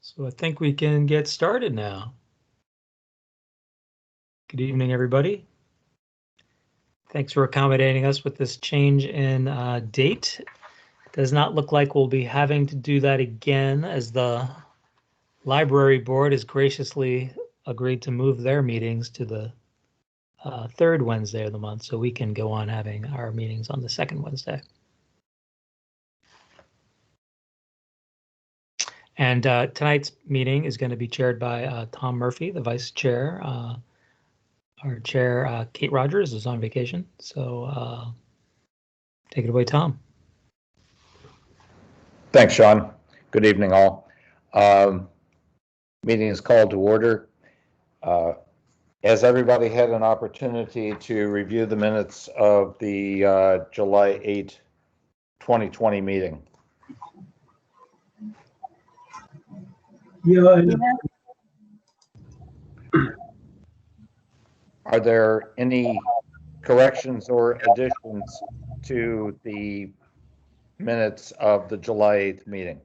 So I think we can get started now. Good evening, everybody. Thanks for accommodating us with this change in date. Does not look like we'll be having to do that again, as the library board has graciously agreed to move their meetings to the third Wednesday of the month, so we can go on having our meetings on the second Wednesday. And tonight's meeting is going to be chaired by Tom Murphy, the vice chair. Our chair, Kate Rogers, is on vacation. So take it away, Tom. Thanks, Sean. Good evening, all. Meeting is called to order. As everybody had an opportunity to review the minutes of the July 8, 2020 meeting. Yeah. Are there any corrections or additions to the minutes of the July 8th meeting?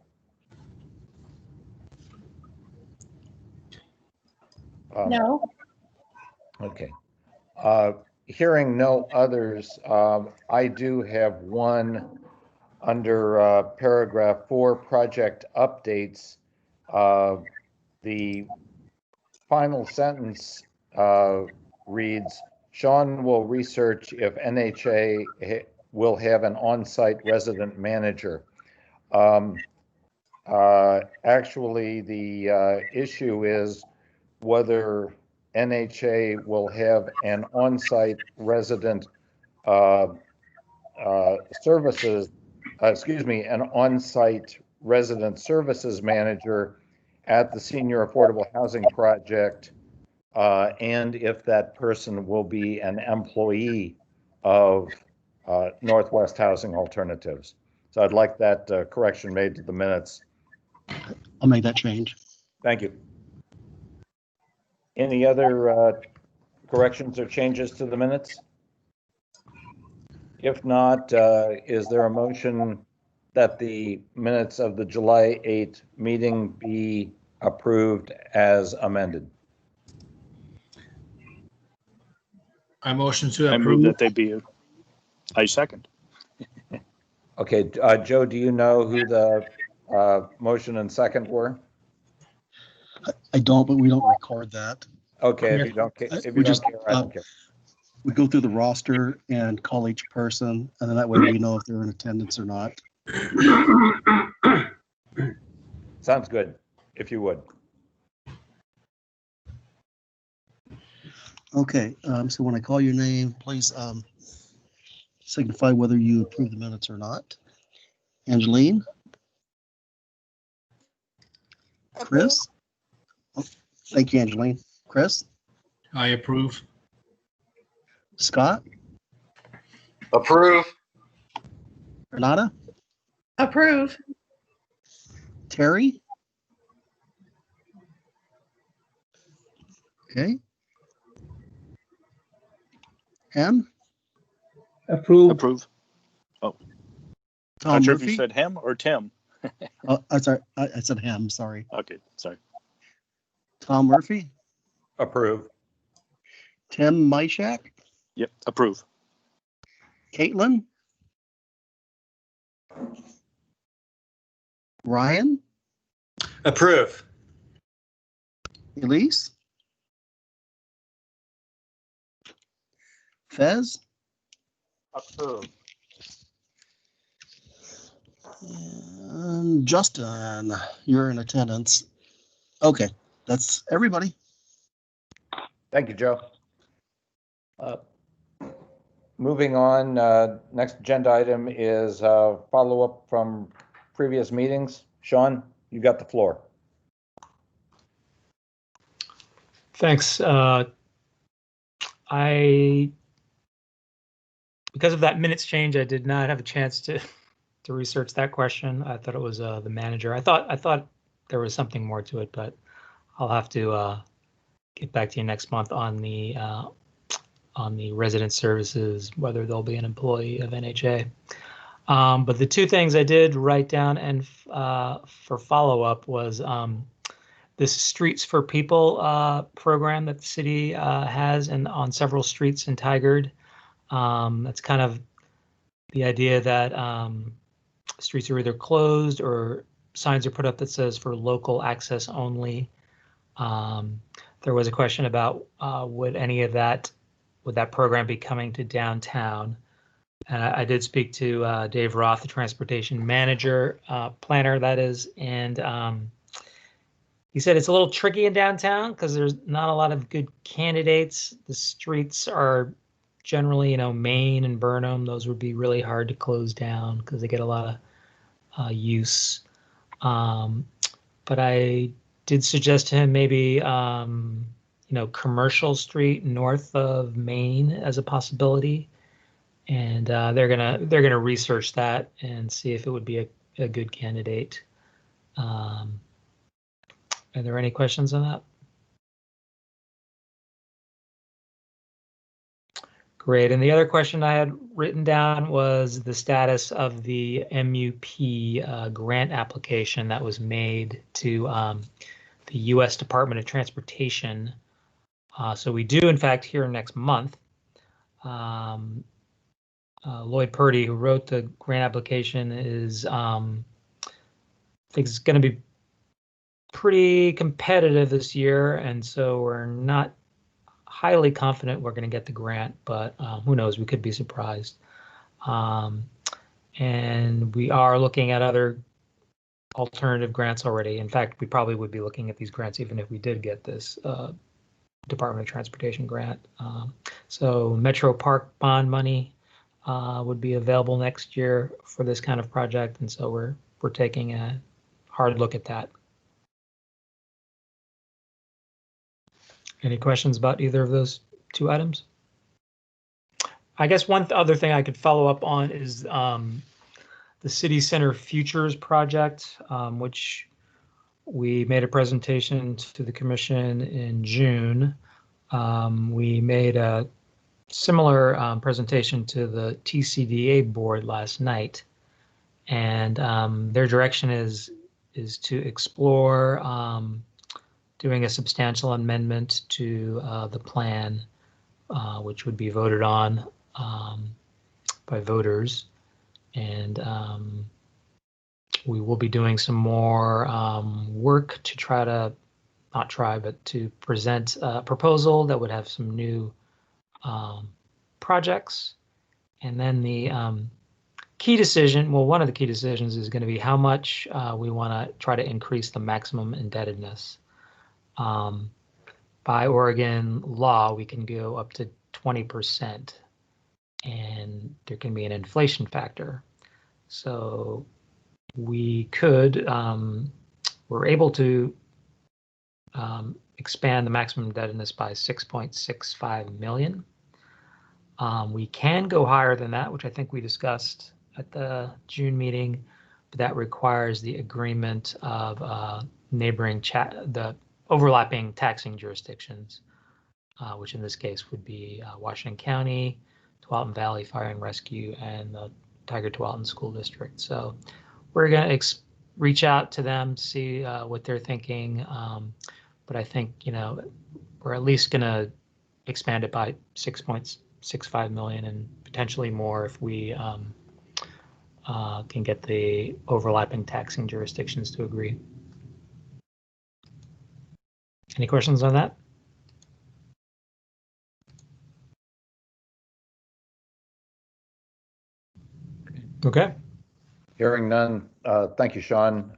No. Okay. Hearing no others, I do have one under paragraph 4, project updates. The final sentence reads, Sean will research if NHA will have an on-site resident manager. Actually, the issue is whether NHA will have an on-site resident services, an on-site resident services manager at the Senior Affordable Housing Project, and if that person will be an employee of Northwest Housing Alternatives. So I'd like that correction made to the minutes. I'll make that change. Thank you. Any other corrections or changes to the minutes? If not, is there a motion that the minutes of the July 8th meeting be approved as amended? I motion to approve. I move that they be. I second. Okay, Joe, do you know who the motion and second were? I don't, but we don't record that. Okay, if you don't care, I don't care. We go through the roster and call each person, and then that way we know if they're in attendance or not. Sounds good, if you would. Okay, so when I call your name, please signify whether you approve the minutes or not. Angeline? Chris? Oh, thank you, Angeline. Chris? I approve. Scott? Approve. Renata? Approve. Terry? Okay. Ham? Approve. Approve. Tom Not sure if Murphy? you said him or Tim. Oh, I'm sorry. I said Ham. Sorry. Okay, sorry. Tom Murphy? Approve. Tim Myshak? Yep, approve. Caitlin? Ryan? Approve. Elise? Fez? Approve. And Justin, you're in attendance. Okay, that's everybody. Thank you, Joe. Moving on, next agenda item is follow-up from previous meetings. Sean, you got the floor. Thanks. Because of that minutes change, I did not have a chance to research that question. I thought it was the manager. I thought there was something more to it, but I'll have to get back to you next month on the resident services, whether they'll be an employee of NHA. But the two things I did write down and for follow-up was this Streets for People program that the city has and on several streets in Tigard. That's kind of the idea that streets are either closed or signs are put up that says for local access only. There was a question about would that program be coming to downtown? And I did speak to Dave Roth, the transportation manager, planner that is, and he said it's a little tricky in downtown because there's not a lot of good candidates. The streets are generally, Main and Burnham. Those would be really hard to close down because they get a lot of use. But I did suggest to him maybe, Commercial Street north of Main as a possibility. And they're gonna research that and see if it would be a good candidate. Are there any questions on that? Great. And the other question I had written down was the status of the MUP grant application that was made to the U.S. Department of Transportation. So we do, in fact, hear next month. Lloyd Purdy, who wrote the grant application, is I think it's going to be pretty competitive this year, and so we're not highly confident we're going to get the grant, but who knows? We could be surprised. And we are looking at other alternative grants already. In fact, we probably would be looking at these grants even if we did get this Department of Transportation grant. So Metro Park bond money would be available next year for this kind of project, and so we're taking a hard look at that. Any questions about either of those two items? I guess one other thing I could follow up on is the City Center Futures project, which we made a presentation to the commission in June. We made a similar presentation to the TCDA board last night, and their direction is to explore doing a substantial amendment to the plan, which would be voted on by voters. And we will be doing some more work to to present a proposal that would have some new projects. And then the key decision, well, one of the key decisions is going to be how much we want to try to increase the maximum indebtedness. By Oregon law, we can go up to 20%, and there can be an inflation factor. So we could, we're able to expand the maximum indebtedness by 6.65 million. We can go higher than that, which I think we discussed at the June meeting, but that requires the agreement of neighboring the overlapping taxing jurisdictions, which in this case would be Washington County, Tualatin Valley Fire and Rescue, and the Tigard-Tualatin School District. So we're going to reach out to them, see what they're thinking. But I think, we're at least going to expand it by 6.65 million and potentially more if we can get the overlapping taxing jurisdictions to agree. Any questions on that? Okay. Hearing none, thank you, Sean.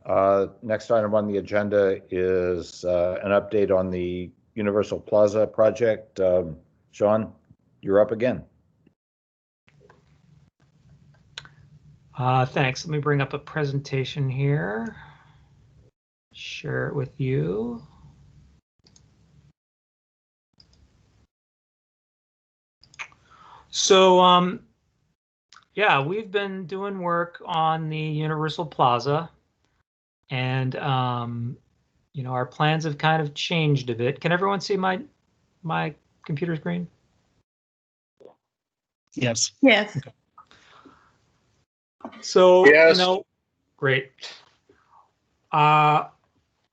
Next item on the agenda is an update on the Universal Plaza project. Sean, you're up again. Thanks. Let me bring up a presentation here. Share it with you. So, yeah, we've been doing work on the Universal Plaza, and our plans have kind of changed a bit. Can everyone see my computer screen? Yes. Yes. So, Yes. great. Our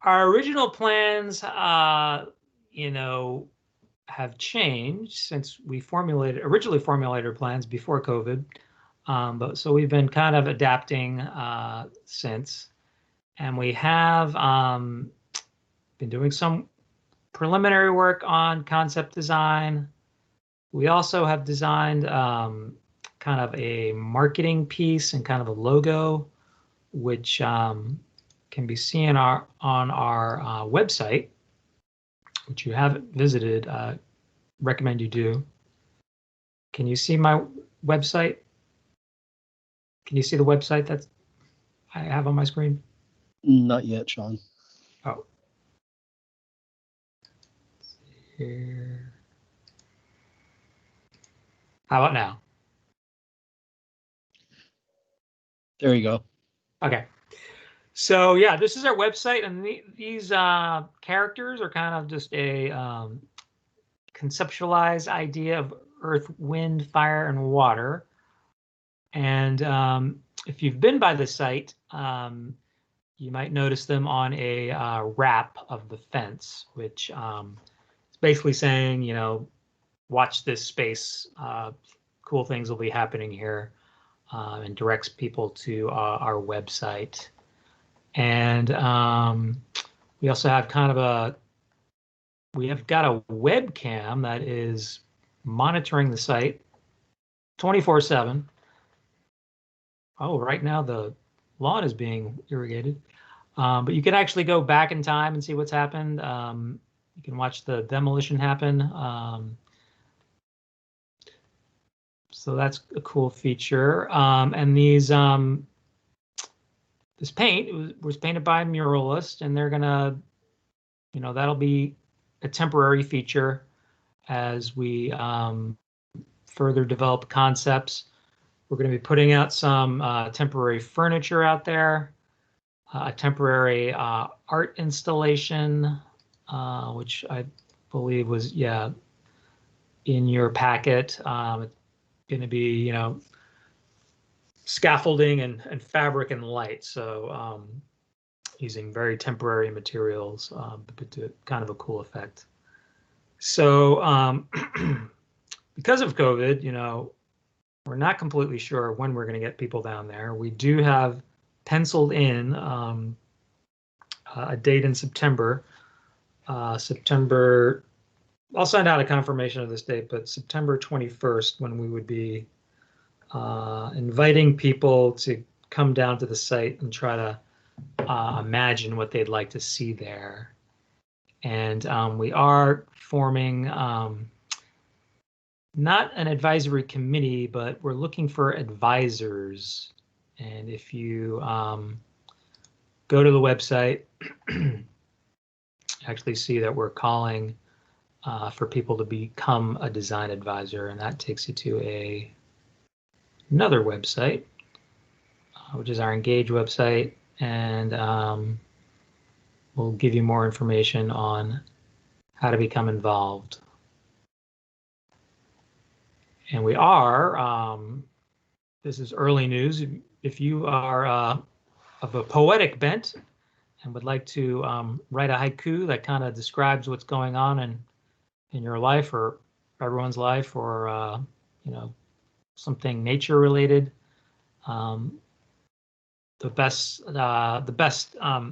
original plans, have changed since we originally formulated plans before COVID. But so we've been kind of adapting since, and we have been doing some preliminary work on concept design. We also have designed kind of a marketing piece and kind of a logo, which can be seen on our website, which you haven't visited. Recommend you do. Can you see my website? Can you see the website that I have on my screen? Not yet, Sean. Oh. Here. How about now? There you go. Okay. So yeah, this is our website, and these characters are kind of just a conceptualized idea of earth, wind, fire, and water. And if you've been by the site, you might notice them on a wrap of the fence, which is basically saying, watch this space. Cool things will be happening here, and directs people to our website. And we also have we have got a webcam that is monitoring the site 24/7. Oh, right now the lawn is being irrigated. But you can actually go back in time and see what's happened. You can watch the demolition happen. So that's a cool feature. And this paint was painted by a muralist, and they're gonna, that'll be a temporary feature as we further develop concepts. We're going to be putting out some temporary furniture out there, a temporary art installation, which I believe was, in your packet. It's going to be, scaffolding and fabric and light. So using very temporary materials, but to kind of a cool effect. So because of COVID, we're not completely sure when we're going to get people down there. We do have penciled in a date in September. I'll send out a confirmation of this date, but September 21st, when we would be inviting people to come down to the site and try to imagine what they'd like to see there. And we are forming not an advisory committee, but we're looking for advisors. And if you go to the website, actually see that we're calling for people to become a design advisor, and that takes you to another website, which is our Engage website, and we'll give you more information on how to become involved. And we are, this is early news, if you are of a poetic bent and would like to write a haiku that kind of describes what's going on in your life or everyone's life, or something nature related, the best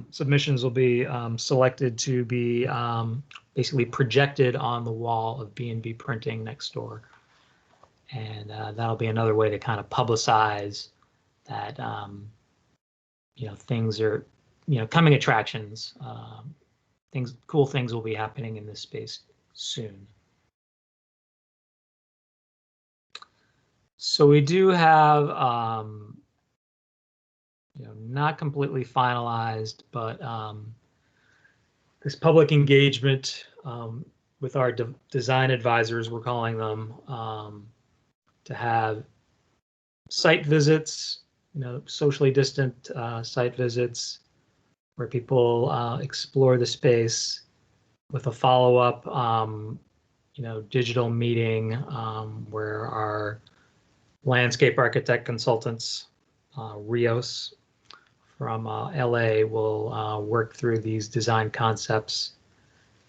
submissions will be selected to be basically projected on the wall of B&B Printing next door. And that'll be another way to kind of publicize that, things are, coming attractions, cool things will be happening in this space soon. So we do have, not completely finalized, but this public engagement with our design advisors, we're calling them, to have site visits, socially distant site visits where people explore the space with a follow-up, digital meeting where our landscape architect consultants Rios from LA will work through these design concepts,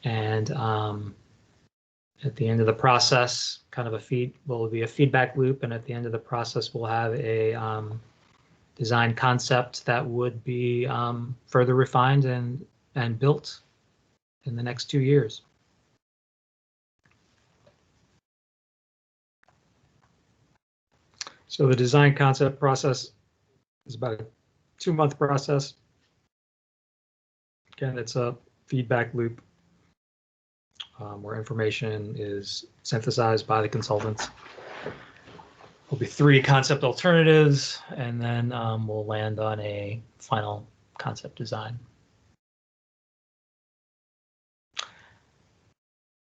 and at the end of the process, kind of will be a feedback loop, and at the end of the process, we'll have a design concept that would be further refined and built in the next 2 years. So the design concept process is about a 2-month process. Again, it's a feedback loop where information is synthesized by the consultants. There'll be 3 concept alternatives, and then we'll land on a final concept design.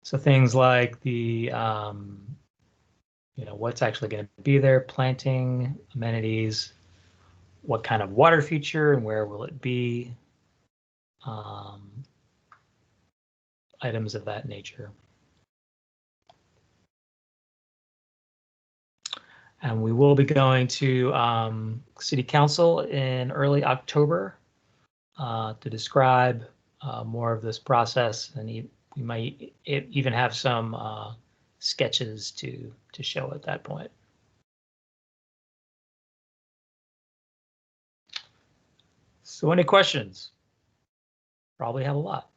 So things like the, what's actually going to be there, planting, amenities, what kind of water feature and where will it be, items of that nature. And we will be going to City Council in early October to describe more of this process, and we might even have some sketches to show at that point. So any questions? Probably have a lot.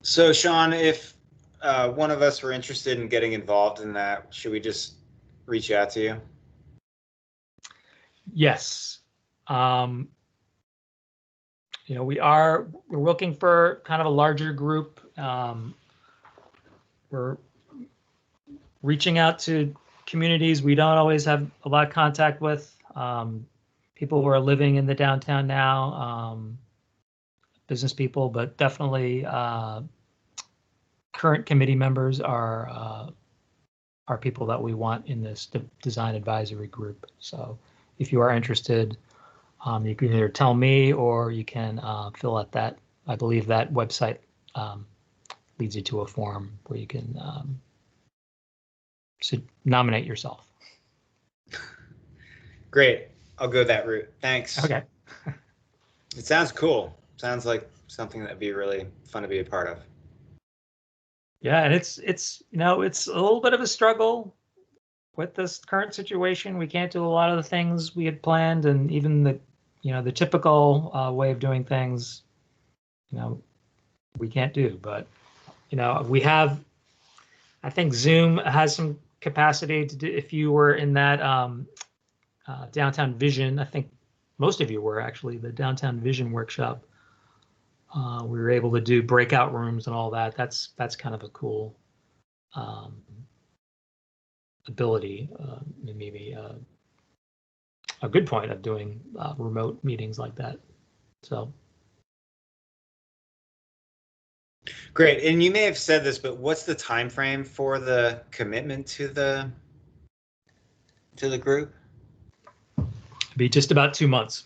So Sean, if one of us were interested in getting involved in that, should we just reach out to you? Yes. We're looking for kind of a larger group. We're reaching out to communities we don't always have a lot of contact with. People who are living in the downtown now, business people, but definitely current committee members are people that we want in this design advisory group. So if you are interested, you can either tell me or you can fill out that. I believe that website leads you to a form where you can nominate yourself. Great. I'll go that route. Thanks. Okay. It sounds cool. Sounds like something that'd be really fun to be a part of. Yeah, and it's a little bit of a struggle with this current situation. We can't do a lot of the things we had planned, and even the typical way of doing things, we can't do. But we have. I think Zoom has some capacity to do. If you were in that downtown vision, I think most of you were actually the downtown vision workshop. We were able to do breakout rooms and all that. That's kind of a cool ability, maybe a good point of doing remote meetings like that. So great. And you may have said this, but what's the time frame for the commitment to the group? it'd be just about 2 months.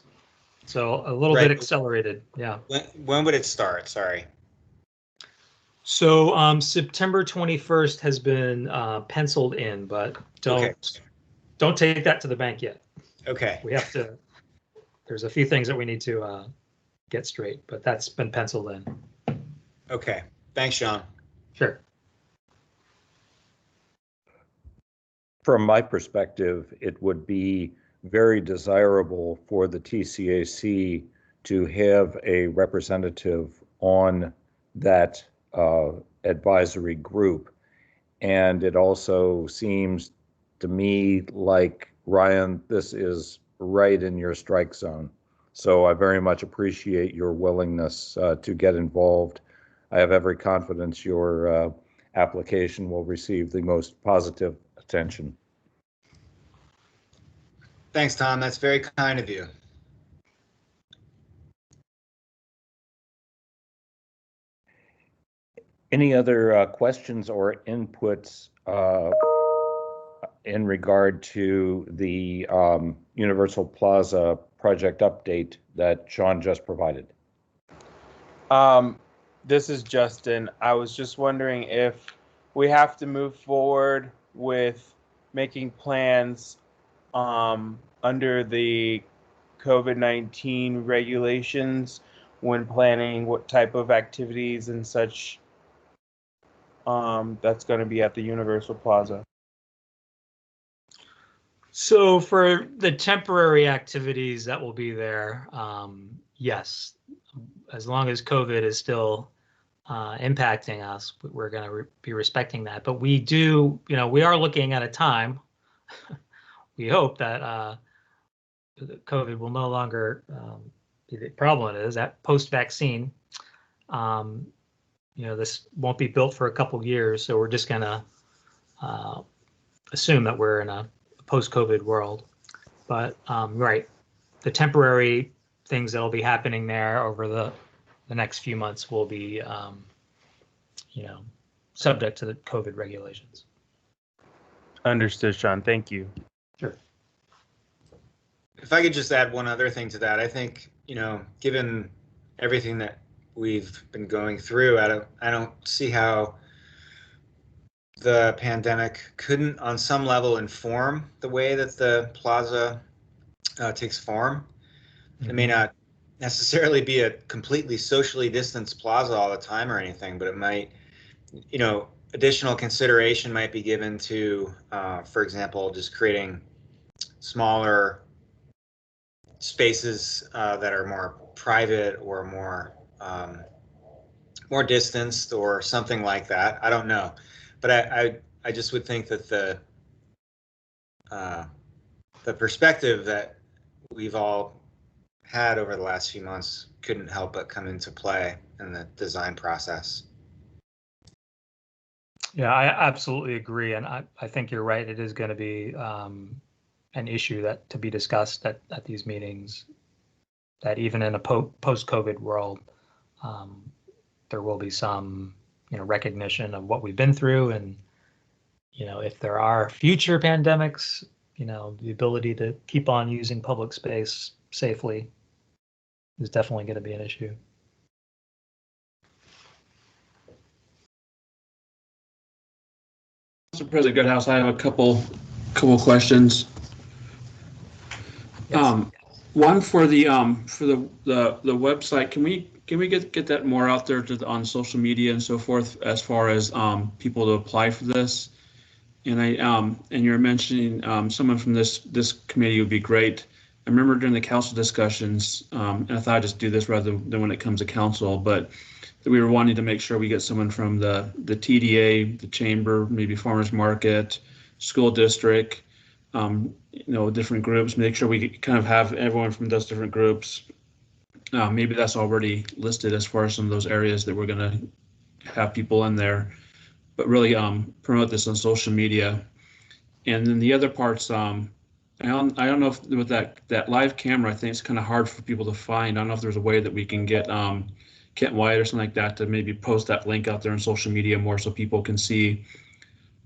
So a little bit accelerated. Yeah. When would it start? Sorry. So September 21st has been penciled in, but don't take that to the bank yet. Okay. We have to. There's a few things that we need to get straight, but that's been penciled in. Okay. Thanks, Sean. Sure. From my perspective, it would be very desirable for the TCAC to have a representative on that advisory group. And it also seems to me like, Ryan, this is right in your strike zone. So I very much appreciate your willingness to get involved. I have every confidence your application will receive the most positive attention. Thanks, Tom. That's very kind of you. Any other questions or inputs in regard to the Universal Plaza project update that Sean just provided? This is Justin. I was just wondering if we have to move forward with making plans under the COVID-19 regulations when planning what type of activities and such that's going to be at the Universal Plaza? So for the temporary activities that will be there, yes, as long as COVID is still impacting us, we're going to be respecting that. But we do, we are looking at a time. We hope that COVID will no longer be the problem. It is that post-vaccine. This won't be built for a couple of years, so we're just going to assume that we're in a post-COVID world. But right, the temporary things that'll be happening there over the next few months will be, subject to the COVID regulations. Understood, Sean. Thank you. Sure. If I could just add one other thing to that, I think, given everything that we've been going through, I don't see how the pandemic couldn't on some level inform the way that the plaza takes form. It may not necessarily be a completely socially distanced plaza all the time or anything, but it might, additional consideration might be given to, for example, just creating smaller spaces that are more private or more distanced or something like that. I don't know, but I just would think that the perspective that we've all had over the last few months couldn't help but come into play in the design process. Yeah, I absolutely agree, and I think you're right. It is going to be an issue that to be discussed at these meetings. That even in a post-COVID world, there will be some, recognition of what we've been through, and if there are future pandemics, the ability to keep on using public space safely is definitely going to be an issue. Mr. President Goodhouse, I have a couple questions. Yes. One for the website. Can we get that more out there on social media and so forth as far as people to apply for this? And and you're mentioning someone from this committee would be great. I remember during the council discussions, and I thought I'd just do this rather than when it comes to council, but we were wanting to make sure we get someone from the TDA, the chamber, maybe farmers market, school district, different groups, make sure we kind of have everyone from those different groups. Maybe that's already listed as far as some of those areas that we're going to have people in there, but really promote this on social media. And then the other parts, I don't know if with that live camera, I think it's kind of hard for people to find. I don't know if there's a way that we can get Kent White or something like that to maybe post that link out there on social media more so people can see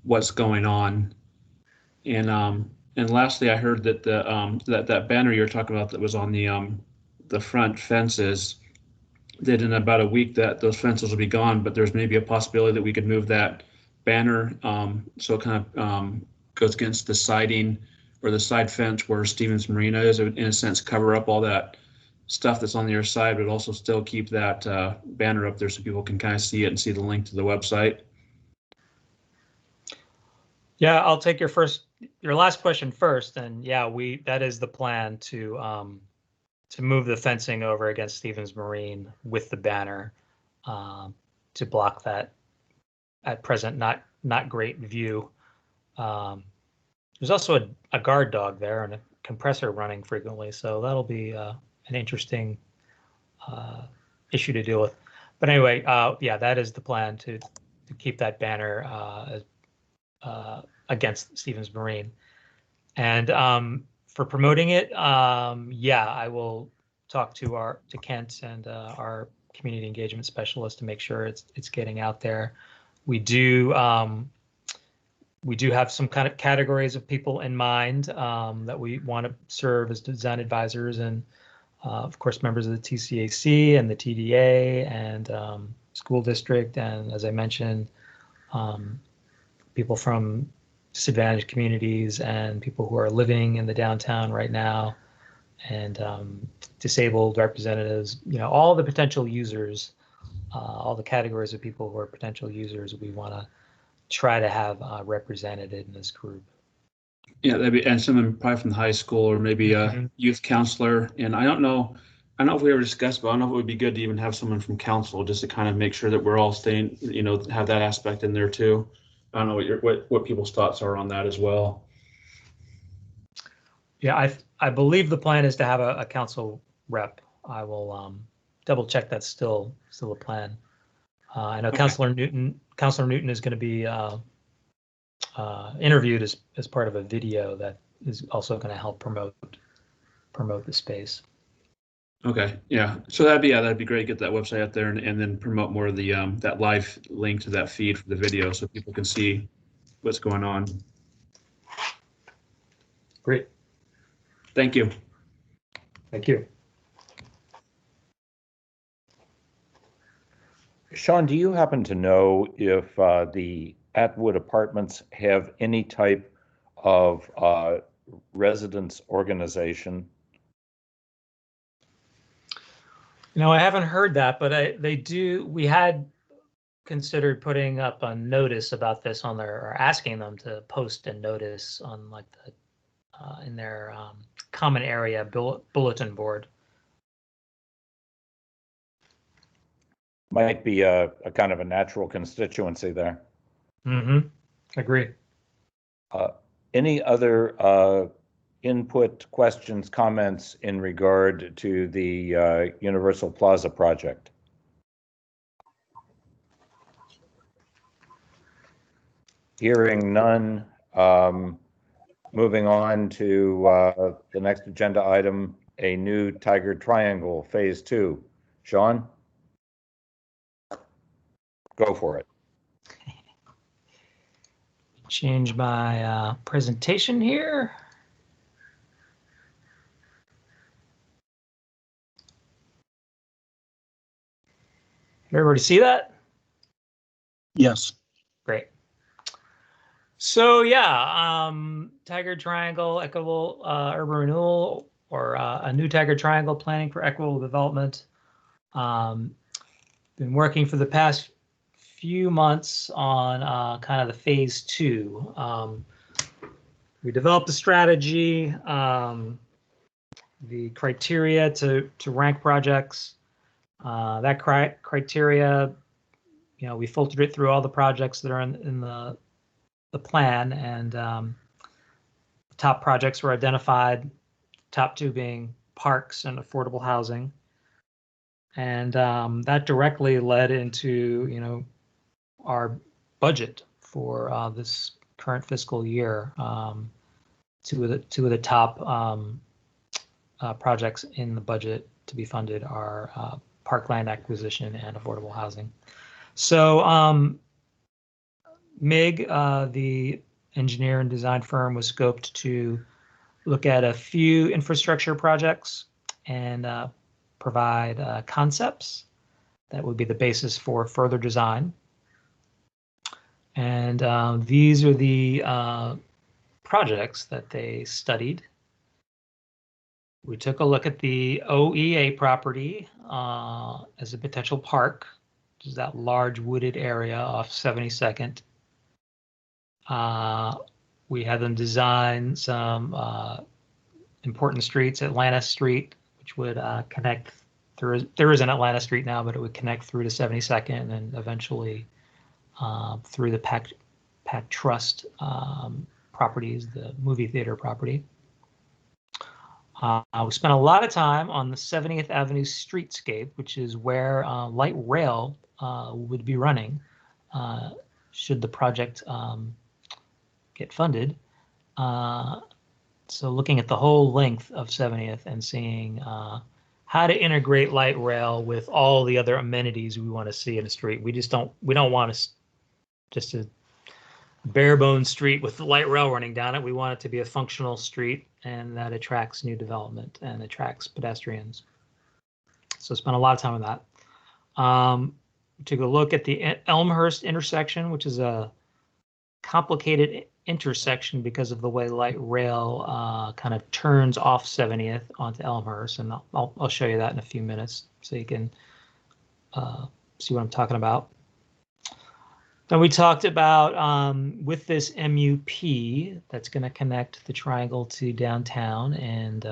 what's going on. And lastly, I heard that that banner you're talking about that was on the front fences, that in about a week that those fences will be gone, but there's maybe a possibility that we could move that banner so it kind of goes against the siding or the side fence where Stevens Marina is, in a sense, cover up all that stuff that's on the other side, but also still keep that banner up there so people can kind of see it and see the link to the website. Yeah, I'll take your last question first, and yeah, that is the plan to move the fencing over against Stevens Marine with the banner to block that at present not great view. There's also a guard dog there and a compressor running frequently, so that'll be an interesting issue to deal with. But anyway, yeah, that is the plan to keep that banner against Stevens Marine. And for promoting it, yeah, I will talk to Kent and our community engagement specialist to make sure it's getting out there. We do have some kind of categories of people in mind that we want to serve as design advisors, and of course members of the TCAC and the TDA and school district, and as I mentioned, people from disadvantaged communities and people who are living in the downtown right now, and disabled representatives, all the potential users, all the categories of people who are potential users, we want to try to have represented in this group. Yeah, that'd be, and someone probably from the high school or maybe a youth counselor. And I don't know if we ever discussed, but I don't know if it would be good to even have someone from council just to kind of make sure that we're all staying, have that aspect in there too. I don't know what people's thoughts are on that as well. Yeah, I believe the plan is to have a council rep. I will double check that's still a plan. I know Okay. Councilor Newton is going to be interviewed as part of a video that is also going to help promote the space. Okay, yeah. So that'd be great. Get that website out there and then promote more of the that live link to that feed for the video so people can see what's going on. Great. Thank you. Thank you. Sean, do you happen to know if the Atwood Apartments have any type of residents organization? I haven't heard that, but they do. We had considered putting up a notice about this on their, or asking them to post a notice on like the in their common area bulletin board. Might be a kind of a natural constituency there. Agree. Any other input, questions, comments in regard to the Universal Plaza project? Hearing none, moving on to the next agenda item, a new Tigard Triangle Phase 2. Sean? Go for it. Change my presentation here. Everybody see that? Yes. Great. So yeah, Tigard Triangle, equitable urban renewal, or a new Tigard Triangle planning for equitable development. Been working for the past few months on kind of the phase 2. We developed a strategy, the criteria to rank projects. That criteria, we filtered it through all the projects that are in the plan, and the top projects were identified, top 2 being parks and affordable housing. And that directly led into, our budget for this current fiscal year. Two of the top projects in the budget to be funded are parkland acquisition and affordable housing. So MIG, the engineer and design firm, was scoped to look at a few infrastructure projects and provide concepts that would be the basis for further design. And these are the projects that they studied. We took a look at the OEA property as a potential park, which is that large wooded area off 72nd. We had them design some important streets, Atlanta Street, which would connect through. There is an Atlanta Street now, but it would connect through to 72nd and eventually through the Pac Trust properties, the movie theater property. We spent a lot of time on the 70th Avenue Streetscape, which is where light rail would be running should the project get funded. So looking at the whole length of 70th and seeing how to integrate light rail with all the other amenities we want to see in a street. We don't want just a bare bones street with the light rail running down it. We want it to be a functional street and that attracts new development and attracts pedestrians. So spent a lot of time on that. Took a look at the Elmhurst intersection, which is a complicated intersection because of the way light rail kind of turns off 70th onto Elmhurst, and I'll show you that in a few minutes so you can see what I'm talking about. Then we talked about with this MUP that's going to connect the triangle to downtown and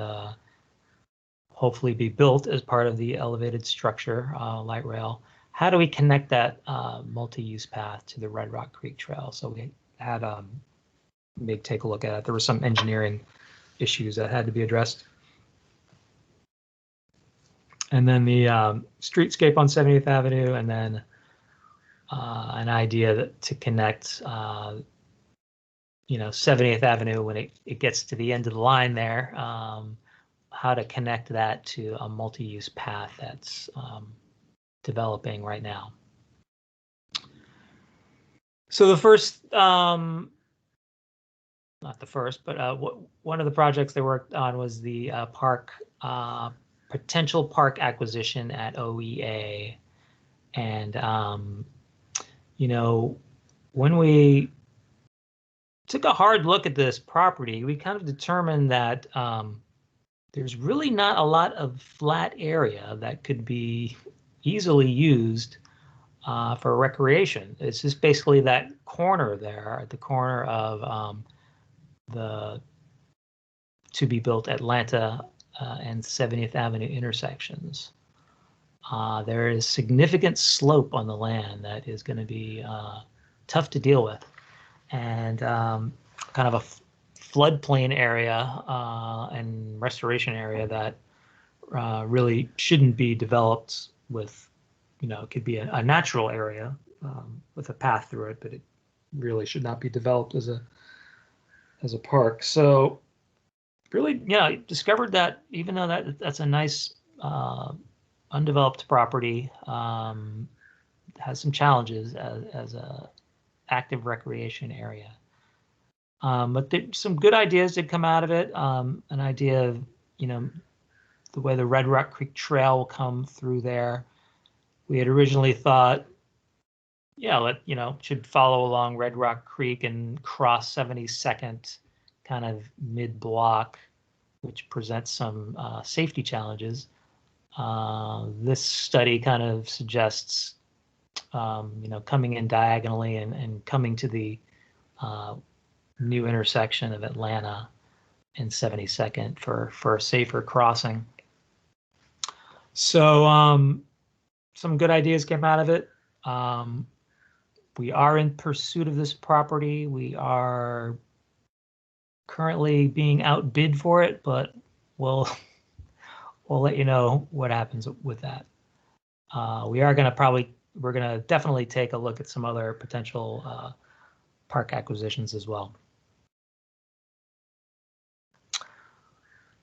hopefully be built as part of the elevated structure, light rail. How do we connect that multi-use path to the Red Rock Creek Trail? So we had maybe take a look at it. There were some engineering issues that had to be addressed. And then the streetscape on 70th Avenue, and then an idea to connect, 70th Avenue when it gets to the end of the line there, how to connect that to a multi-use path that's developing right now. So the first, not the first, but one of the projects they worked on was the potential park acquisition at OEA. And, when we took a hard look at this property, we kind of determined that there's really not a lot of flat area that could be easily used for recreation. It's just basically that corner there at the corner of the to-be-built Atlanta and 70th Avenue intersections. There is significant slope on the land that is going to be tough to deal with, and kind of a floodplain area and restoration area that really shouldn't be developed with, it could be a natural area with a path through it, but it really should not be developed as a park. So really, discovered that even though that's a nice undeveloped property, has some challenges as a active recreation area. But some good ideas did come out of it. An idea of, the way the Red Rock Creek Trail will come through there. We had originally thought, should follow along Red Rock Creek and cross 72nd kind of mid-block, which presents some safety challenges. This study kind of suggests, coming in diagonally and coming to the new intersection of Atlanta and 72nd for a safer crossing. So some good ideas came out of it. We are in pursuit of this property. We are currently being outbid for it, but we'll let you know what happens with that. We're going to definitely take a look at some other potential park acquisitions as well.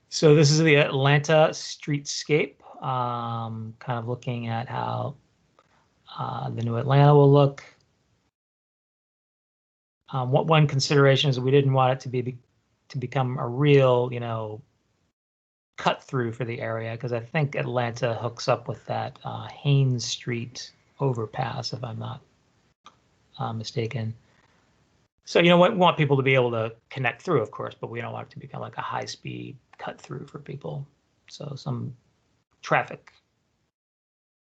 So this is the Atlanta streetscape, kind of looking at how the new Atlanta will look. One consideration is we didn't want it to become a real, cut through for the area, because I think Atlanta hooks up with that Haynes Street overpass, if I'm not mistaken. So, we want people to be able to connect through, of course, but we don't want it to become like a high-speed cut through for people. So some traffic,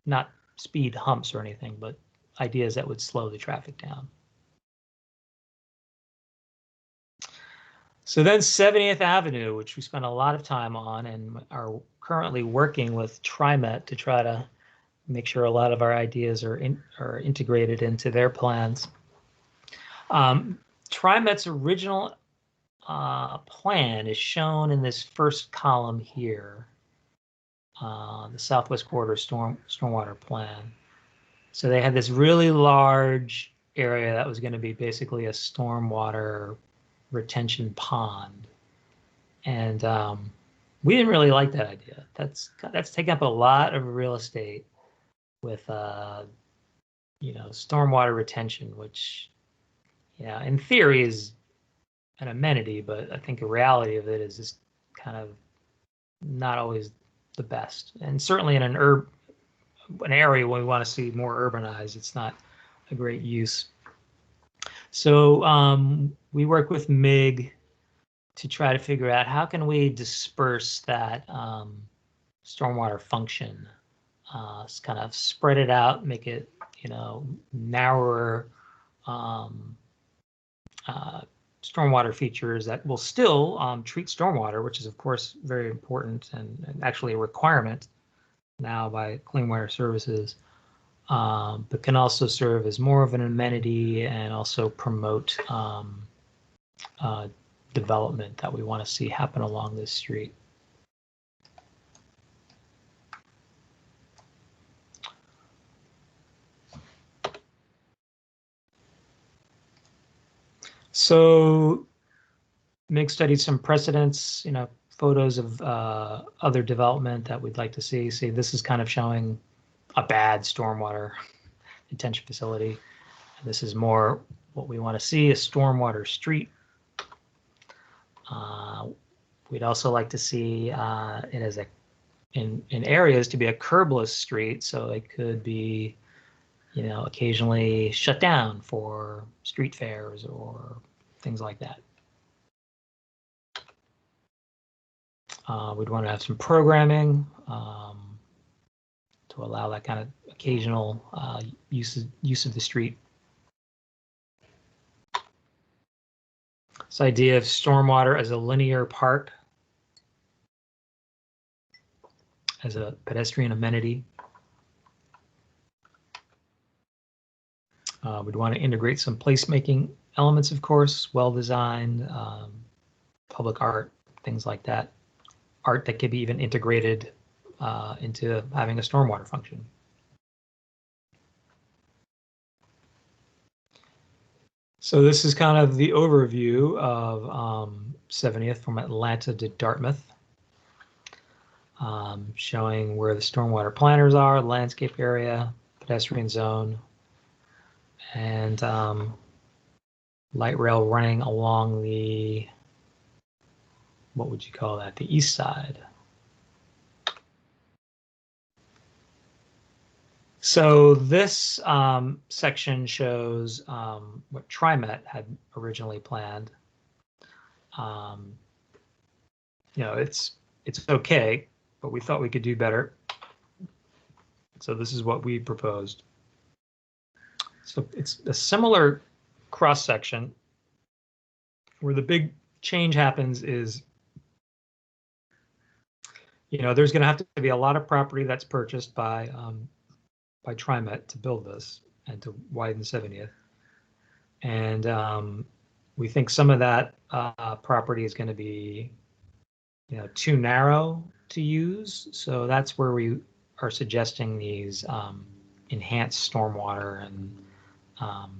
not speed humps or anything, but ideas that would slow the traffic down. So then 70th Avenue, which we spent a lot of time on and are currently working with TriMet to try to make sure a lot of our ideas are integrated into their plans. TriMet's original plan is shown in this first column here, the Southwest Corridor Stormwater Plan. So they had this really large area that was going to be basically a stormwater retention pond, and we didn't really like that idea. That's taking up a lot of real estate with stormwater retention, which in theory is an amenity, but I think the reality of it is just kind of not always the best. And certainly in an area where we want to see more urbanized, it's not a great use. So we work with MIG to try to figure out how can we disperse that stormwater function, kind of spread it out, make it, narrower stormwater features that will still treat stormwater, which is of course very important and actually a requirement now by Clean Water Services, but can also serve as more of an amenity and also promote development that we want to see happen along this street. So MIG studied some precedents, photos of other development that we'd like to see. See, this is kind of showing a bad stormwater detention facility. This is more what we want to see, a stormwater street. We'd also like to see it as in areas to be a curbless street, so it could be, occasionally shut down for street fairs or things like that. We'd want to have some programming to allow that kind of occasional use of the street. This idea of stormwater as a linear park, as a pedestrian amenity. We'd want to integrate some placemaking elements, of course, well-designed, public art, things like that. Art that could be even integrated into having a stormwater function. So this is kind of the overview of 70th from Atlanta to Dartmouth, showing where the stormwater planters are, landscape area, pedestrian zone, and light rail running along the, what would you call that, the east side. So this section shows what TriMet had originally planned. It's okay, but we thought we could do better. So this is what we proposed. So it's a similar cross section. Where the big change happens is, there's going to have to be a lot of property that's purchased by TriMet to build this and to widen 70th. And we think some of that property is going to be, too narrow to use. So that's where we are suggesting these enhanced stormwater and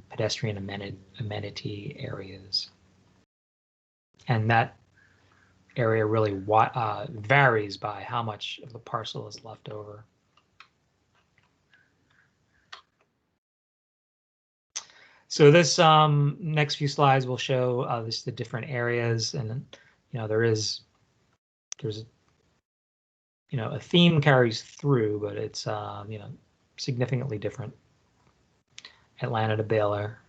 pedestrian amenity areas. And that area really varies by how much of the parcel is left over. So this next few slides will show the different areas, and there's a theme carries through, but it's significantly different. Atlanta to Baylor,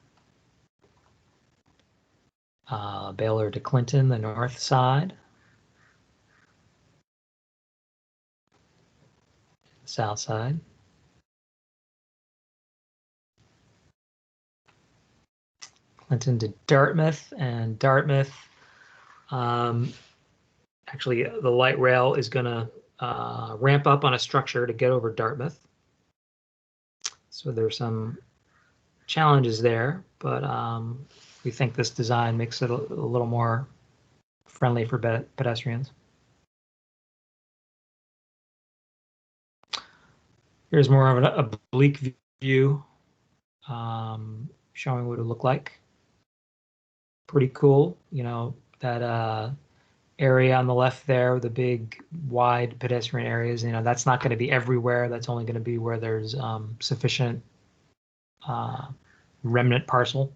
Baylor to Clinton, the north side, south side. Clinton to Dartmouth, and Dartmouth, actually the light rail is going to ramp up on a structure to get over Dartmouth. So there's some challenges there, but we think this design makes it a little more friendly for pedestrians. Here's more of an oblique view showing what it would look like. Pretty cool, that area on the left there, the big wide pedestrian areas, that's not going to be everywhere. That's only going to be where there's sufficient remnant parcel.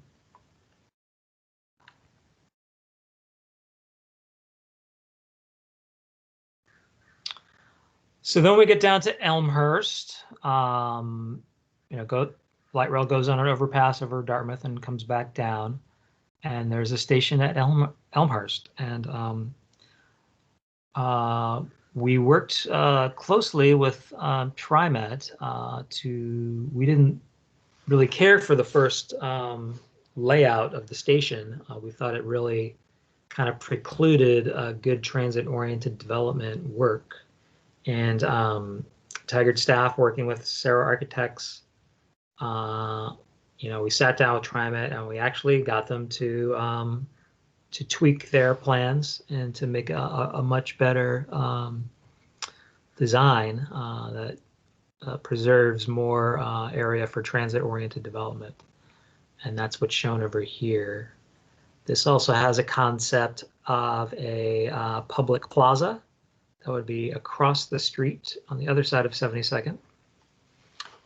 So then we get down to Elmhurst. Light rail goes on an overpass over Dartmouth and comes back down. and there's a station at Elmhurst. And we worked closely with TriMet we didn't really care for the first layout of the station. We thought it really kind of precluded good transit-oriented development work. And Tigard staff working with Sarah Architects, we sat down with TriMet and we actually got them to tweak their plans and to make a much better design that preserves more area for transit-oriented development. And that's what's shown over here. This also has a concept of a public plaza that would be across the street on the other side of 72nd.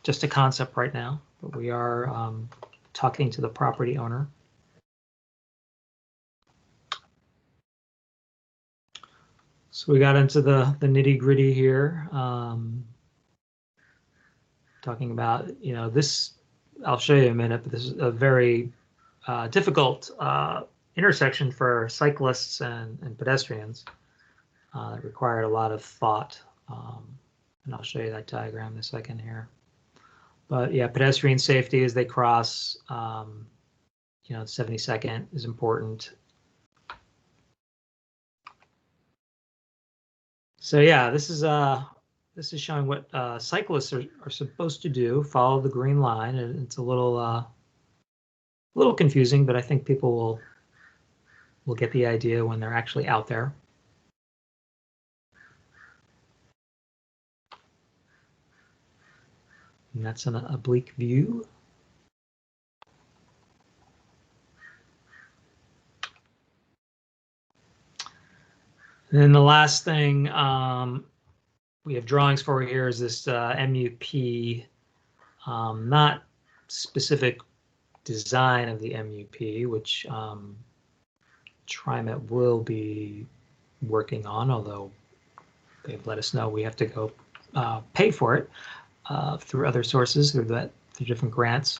Just a concept right now, but we are talking to the property owner. So we got into the nitty-gritty here. Talking about, this, I'll show you in a minute, but this is a very difficult intersection for cyclists and pedestrians. That required a lot of thought, and I'll show you that diagram in a second here. But yeah, pedestrian safety as they cross, 72nd is important. So yeah, this is showing what cyclists are supposed to do, follow the green line, and it's a little confusing, but I think people will get the idea when they're actually out there. And that's an oblique view. And then the last thing we have drawings for here is this MUP, not specific design of the MUP, which TriMet will be working on, although they've let us know we have to go pay for it through other sources, through different grants.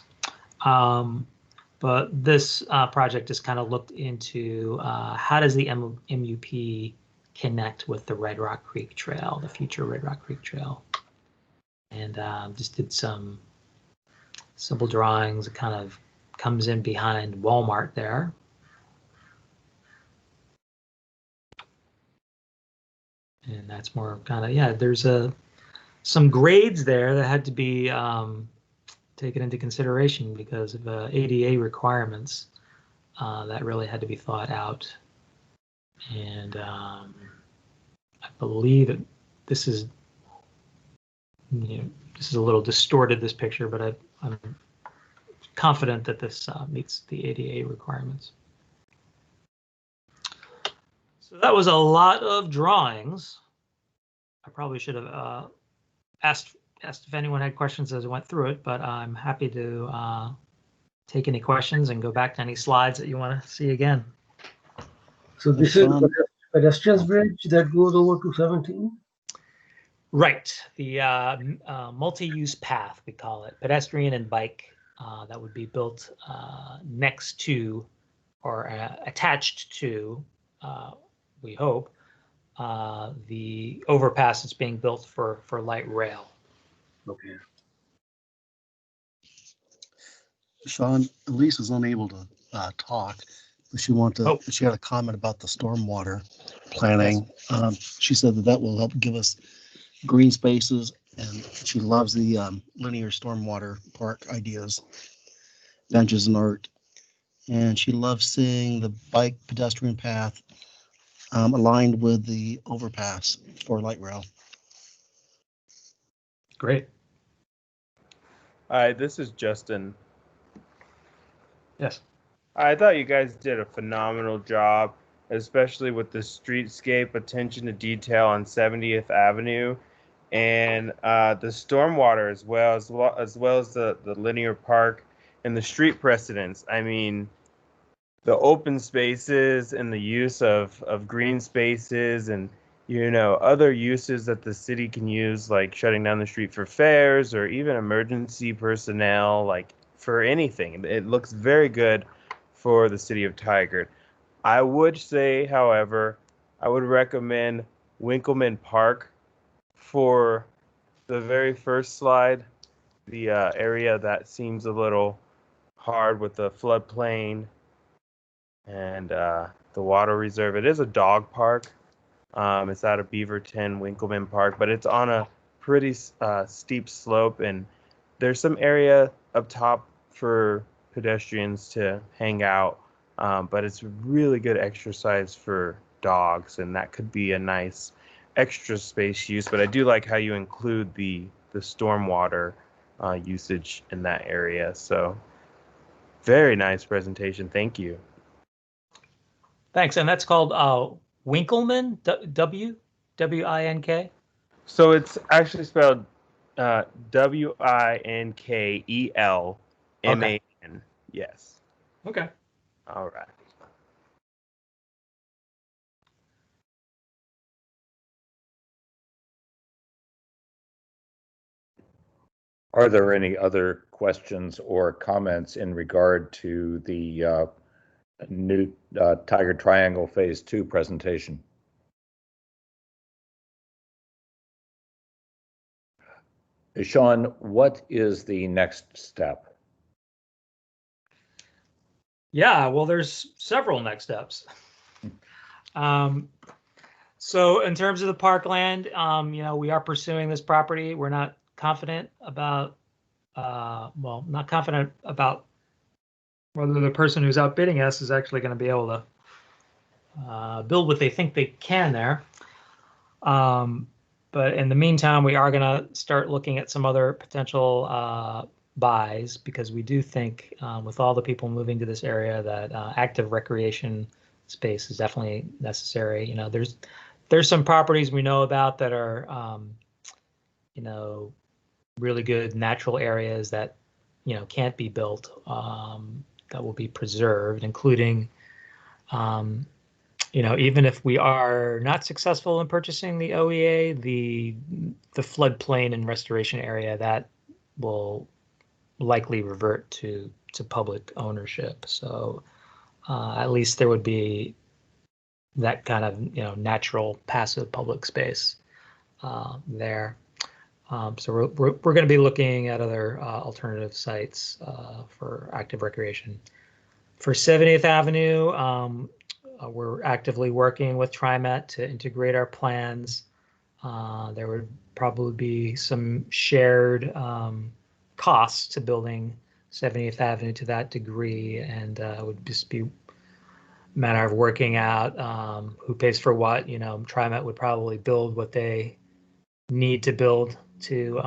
But this project just kind of looked into how does the MUP connect with the Red Rock Creek Trail, the future Red Rock Creek Trail. And just did some simple drawings. It kind of comes in behind Walmart there. And that's more kind of, yeah, there's some grades there that had to be taken into consideration because of ADA requirements that really had to be thought out. And I believe this is, this is a little distorted, this picture, but I'm confident that this meets the ADA requirements. So that was a lot of drawings. I probably should have asked if anyone had questions as I went through it, but I'm happy to take any questions and go back to any slides that you want to see again. So this is pedestrians bridge that goes over to 17? Right, the multi-use path, we call it, pedestrian and bike, that would be built next to or attached to, we hope, the overpass that's being built for light rail. Okay. Sean, Elise is unable to talk. She she had a comment about the stormwater planning. She said that will help give us green spaces, and she loves the linear stormwater park ideas, benches and art. And she loves seeing the bike pedestrian path aligned with the overpass for light rail. Great. Hi, this is Justin. Yes. I thought you guys did a phenomenal job, especially with the streetscape attention to detail on 70th Avenue and the stormwater as well as the linear park and the street precedents. I mean, the open spaces and the use of green spaces and, other uses that the city can use, like shutting down the street for fairs or even emergency personnel, like for anything. It looks very good for the city of Tigard. I would say, however, I would recommend Winkleman Park for the very first slide, the area that seems a little hard with the floodplain and the water reserve. It is a dog park. It's out of Beaverton, Winkleman Park, but it's on a pretty steep slope, and there's some area up top for pedestrians to hang out, but it's really good exercise for dogs, and that could be a nice extra space use. But I do like how you include the stormwater usage in that area. So very nice presentation. Thank you. Thanks. And that's called Winkleman, W-W-I-N-K? So it's actually spelled Winkelman. Yes. Okay. All right. Are there any other questions or comments in regard to the new Tigard Triangle Phase 2 presentation? Sean, what is the next step? Yeah, well, there's several next steps. So in terms of the parkland, we are pursuing this property. We're not confident about, not confident about whether the person who's outbidding us is actually going to be able to build what they think they can there. But in the meantime, we are going to start looking at some other potential buys, because we do think with all the people moving to this area that active recreation space is definitely necessary. There's some properties we know about that are, really good natural areas that, can't be built, that will be preserved, including, even if we are not successful in purchasing the OEA, the floodplain and restoration area, that will likely revert to public ownership. So at least there would be that kind of natural passive public space there. So we're going to be looking at other alternative sites for active recreation. For 70th Avenue, we're actively working with TriMet to integrate our plans. There would probably be some shared costs to building 70th Avenue to that degree, and it would just be a matter of working out who pays for what. TriMet would probably build what they need to build to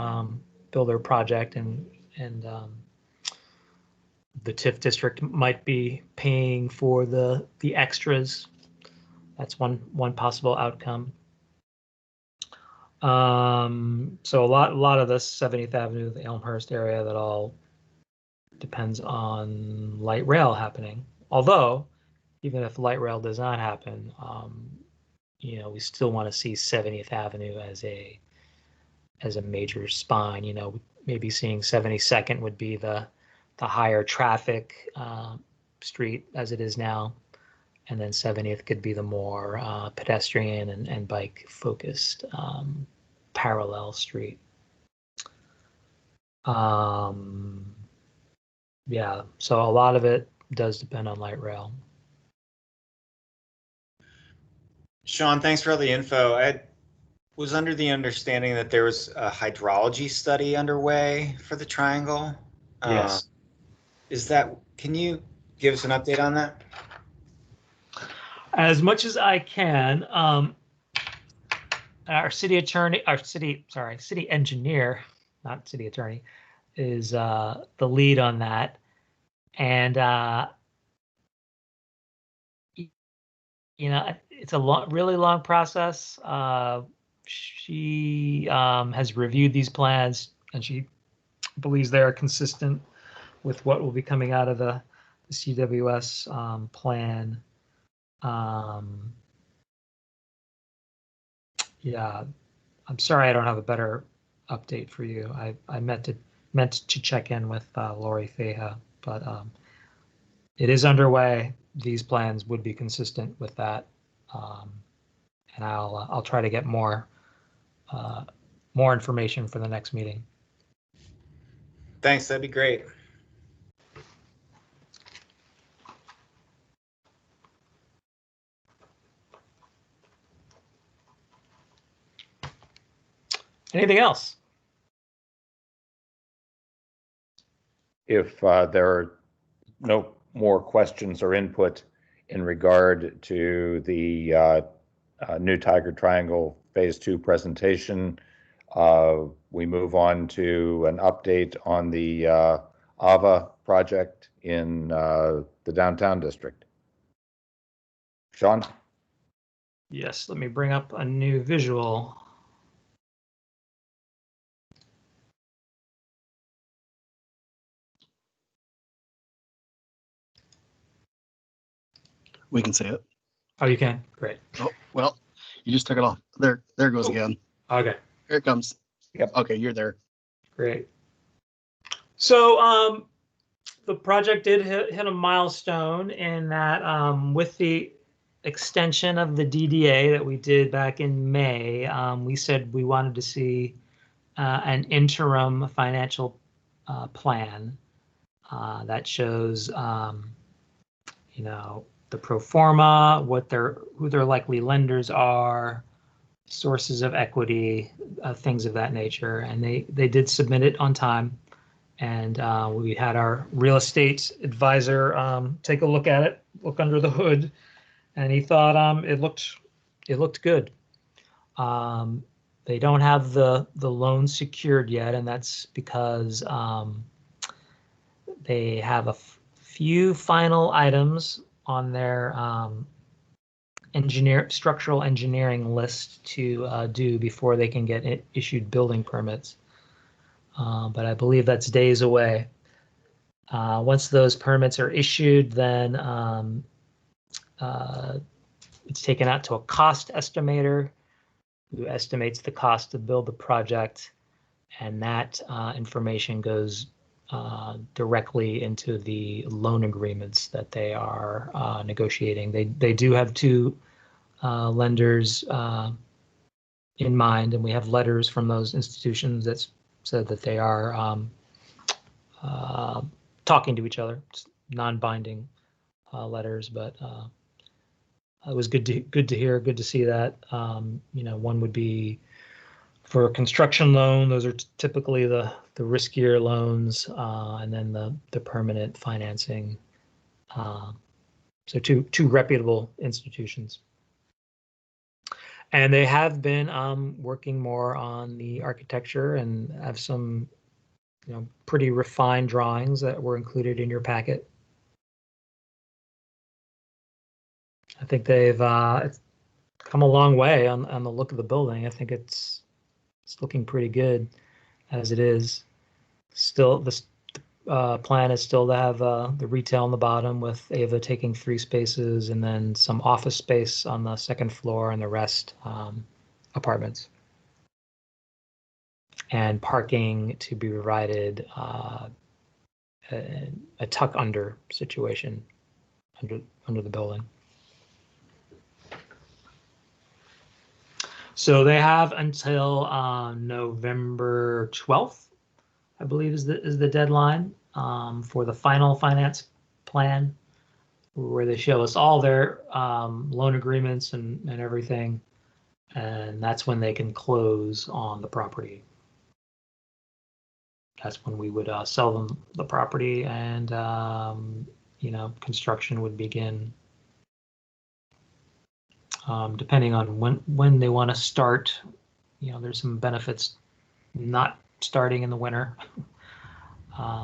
build their project, and the TIF district might be paying for the extras. That's one possible outcome. So a lot of this 70th Avenue, the Elmhurst area, that all depends on light rail happening. Although, even if light rail does not happen, we still want to see 70th Avenue as a major spine. Maybe seeing 72nd would be the higher traffic street as it is now, and then 70th could be the more pedestrian and bike focused parallel street. Yeah, so a lot of it does depend on light rail. Sean, thanks for all the info. I was under the understanding that there was a hydrology study underway for the triangle. Yes. Can you give us an update on that? As much as I can. Our city engineer, not city attorney, is the lead on that. And, it's a really long process. She has reviewed these plans, and she believes they are consistent with what will be coming out of the CWS plan. Yeah, I'm sorry I don't have a better update for you. I meant to check in with Lori Feja, but it is underway. These plans would be consistent with that, and I'll try to get more information for the next meeting. Thanks, that'd be great. Anything else? If there are no more questions or input in regard to the new Tigard Triangle Phase 2 presentation, we move on to an update on the AVA project in the downtown district. Sean? Yes, let me bring up a new visual. We can see it. Oh, you can? Great. Oh, well, you just took it off. There it goes again. Okay. Here it comes. Yep. Okay, you're there. Great. So the project did hit a milestone in that with the extension of the DDA that we did back in May, we said we wanted to see an interim financial plan that shows, you know, the pro forma, who their likely lenders are, sources of equity, things of that nature. And they did submit it on time. And we had our real estate advisor take a look at it, look under the hood, and he thought it looked good. They don't have the loan secured yet, and that's because they have a few final items on their structural engineering list to do before they can get issued building permits. But I believe that's days away. Once those permits are issued, then it's taken out to a cost estimator who estimates the cost to build the project, and that information goes directly into the loan agreements that they are negotiating. They do have two lenders in mind, and we have letters from those institutions that said that they are talking to each other. It's non-binding letters, but it was good to hear, good to see that. You know, one would be for a construction loan. Those are typically the riskier loans, and then the permanent financing. So two reputable institutions. And they have been working more on the architecture and have some, you know, pretty refined drawings that were included in your packet. I think they've come a long way on the look of the building. I think it's looking pretty good as it is. Still, the plan is still to have the retail on the bottom, with Ava taking 3 spaces, and then some office space on the second floor, and the rest apartments. And parking to be provided a tuck under situation under the building. So they have until November 12th, I believe is the deadline for the final finance plan, where they show us all their loan agreements and everything, and that's when they can close on the property. That's when we would sell them the property, and you know, construction would begin. Depending on when they want to start, you know, there's some benefits not starting in the winter,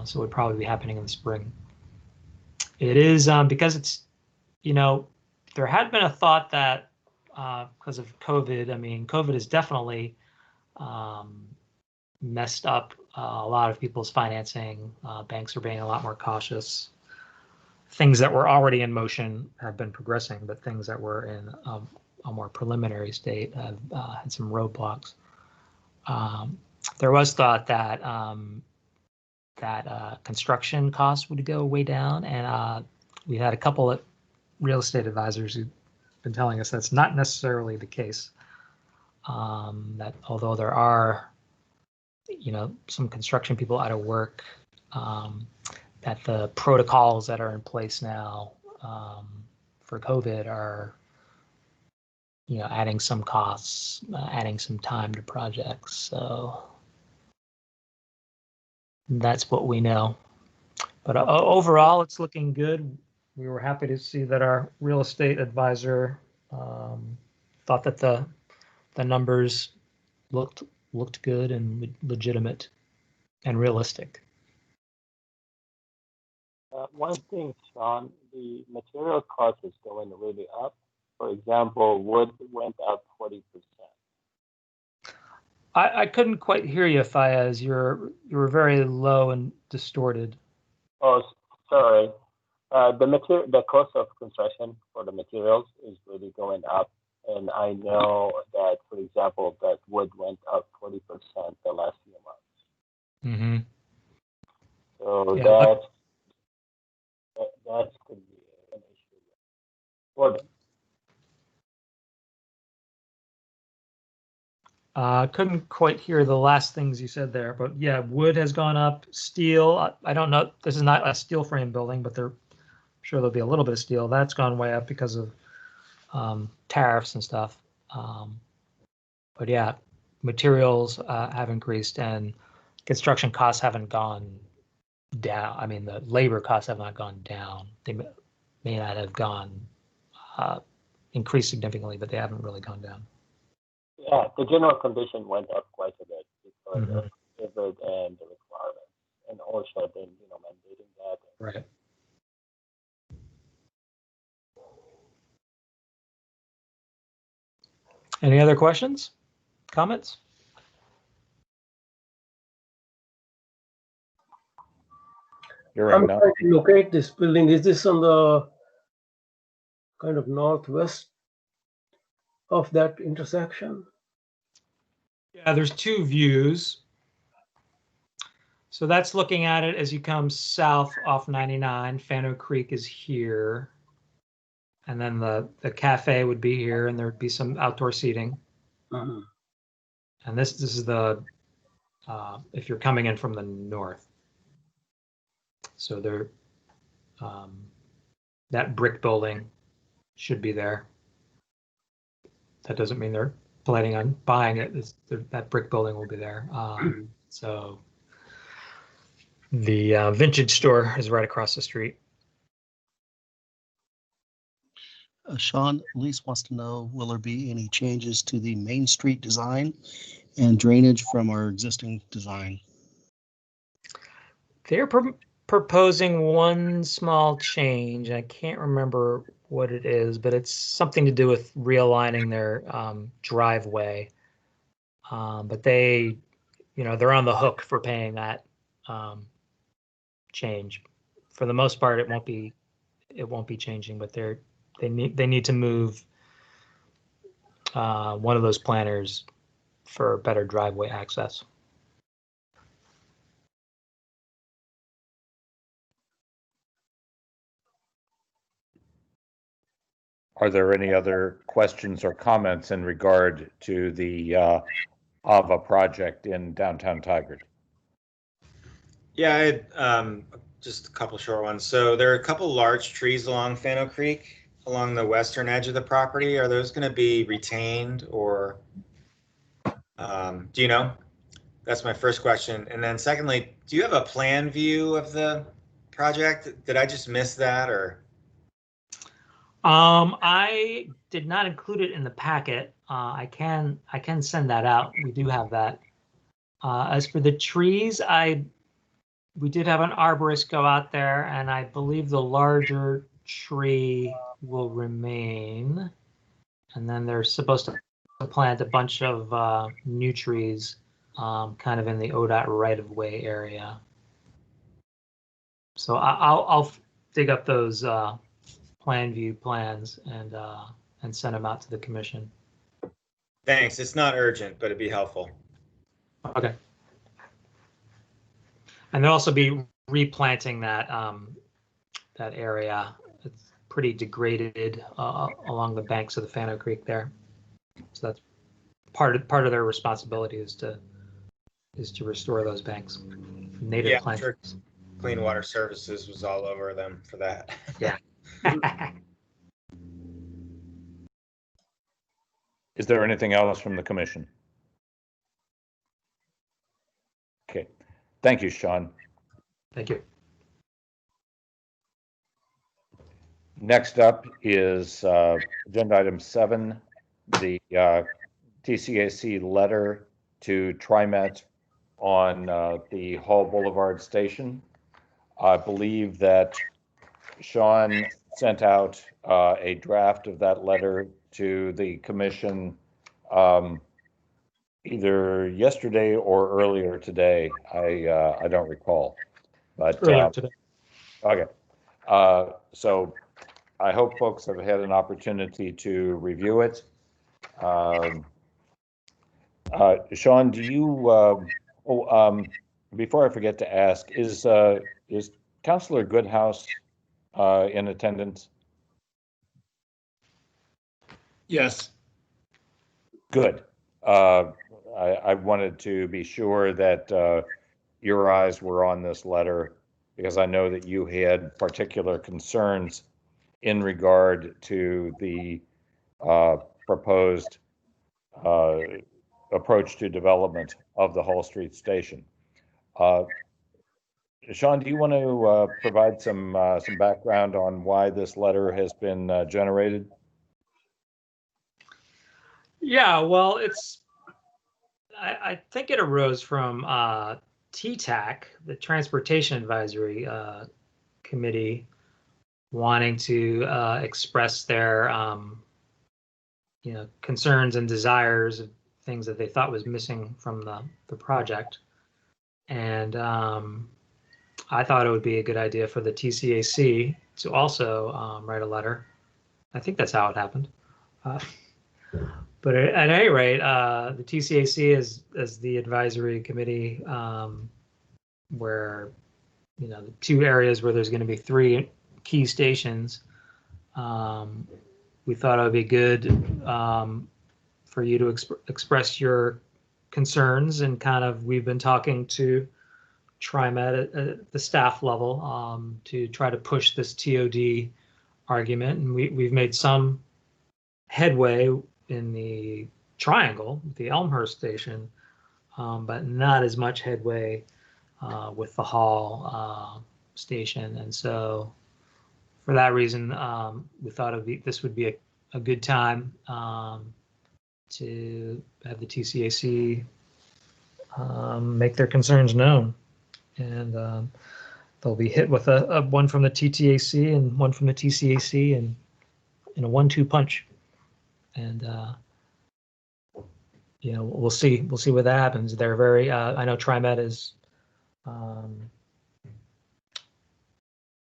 so it would probably be happening in the spring. It is because it's, you know, there had been a thought that because of COVID, I mean, COVID has definitely messed up a lot of people's financing. Banks are being a lot more cautious. Things that were already in motion have been progressing, but things that were in a more preliminary state have had some roadblocks. There was thought that construction costs would go way down, and we had a couple of real estate advisors who've been telling us that's not necessarily the case. That although there are, some construction people out of work, that the protocols that are in place now for COVID are, adding some costs, adding some time to projects. So that's what we know. But overall, it's looking good. We were happy to see that our real estate advisor thought that the numbers looked good and legitimate and realistic. One thing, Sean, the material cost is going really up. For example, wood went up 40%. I couldn't quite hear you, Fayez. You were very low and distorted. Oh, sorry. The cost of construction for the materials is really going up, and I know that, for example, that wood went up 40% the last few months. Mm-hmm. So Yeah, that could be an issue for them. Couldn't quite hear the last things you said there, but yeah, wood has gone up. Steel, I don't know. This is not a steel frame building, but I'm sure there'll be a little bit of steel. That's gone way up because of tariffs and stuff. But yeah, materials have increased and construction costs haven't gone down. I mean, the labor costs have not gone down. They may not have gone increased significantly, but they haven't really gone down. Yeah, the general condition went up quite a bit because Mm-hmm. of COVID and the requirements, and also then mandating that. Right. Any other questions, comments? I'm trying to locate this building. Is this on the kind of northwest of that intersection? Yeah, there's two views. So that's looking at it as you come south off 99. Fano Creek is here. And then the cafe would be here, and there would be some outdoor seating. Uh-huh. And this is the, if you're coming in from the north. So there, that brick building should be there. That doesn't mean they're planning on buying it. That brick building will be there. So the vintage store is right across the street. Sean, Elise wants to know, will there be any changes to the Main Street design and drainage from our existing design? They're proposing one small change. I can't remember what it is, but it's something to do with realigning their driveway. But they, they're on the hook for paying that change. For the most part, it won't be changing, but they need to move one of those planters for better driveway access. Are there any other questions or comments in regard to the AVA project in downtown Tigard? Yeah, I had just a couple short ones. So there are a couple large trees along Fano Creek, along the western edge of the property. Are those going to be retained, or do you know? That's my first question. And then secondly, do you have a plan view of the project? Did I just miss that, or? I did not include it in the packet. I can send that out. We do have that. As for the trees, we did have an arborist go out there, and I believe the larger tree will remain. And then they're supposed to plant a bunch of new trees, kind of in the ODOT right-of-way area. So I'll dig up those plan view plans and send them out to the commission. Thanks. It's not urgent, but it'd be helpful. Okay. And they'll also be replanting that that area pretty degraded along the banks of the Fano Creek there. So that's part of their responsibility is to restore those banks. Native Yeah, I'm plant. sure Clean Water Services was all over them for that. Yeah. Is there anything else from the commission? Okay, thank you, Sean. Thank you. Next up is agenda item 7, the TCAC letter to TriMet on the Hall Boulevard station. I believe that Sean sent out a draft of that letter to the commission either yesterday or earlier today. I don't recall, but Earlier today. okay. So I hope folks have had an opportunity to review it. Sean, do you? Before I forget to ask, is Councilor Goodhouse in attendance? Yes. Good. I wanted to be sure that your eyes were on this letter because I know that you had particular concerns in regard to the proposed approach to development of the Hall Street station. Sean, do you want to provide some background on why this letter has been generated? Yeah, well, I think it arose from TCAC, the Transportation Advisory Committee, wanting to express their concerns and desires of things that they thought was missing from the project. And I thought it would be a good idea for the TCAC to also write a letter. I think that's how it happened. But at any rate, the TCAC is the advisory committee where, the 2 areas where there's going to be 3 key stations. We thought it would be good for you to express your concerns, and kind of we've been talking to TriMet at the staff level to try to push this TOD argument, and we've made some headway in the triangle, the Elmhurst station, but not as much headway with the Hall station. And so for that reason, we thought this would be a good time to have the TCAC make their concerns known. And they'll be hit with a one from the TTAC and one from the TCAC, and in a 1-2 punch. And we'll see what that happens. They're very I know TriMet is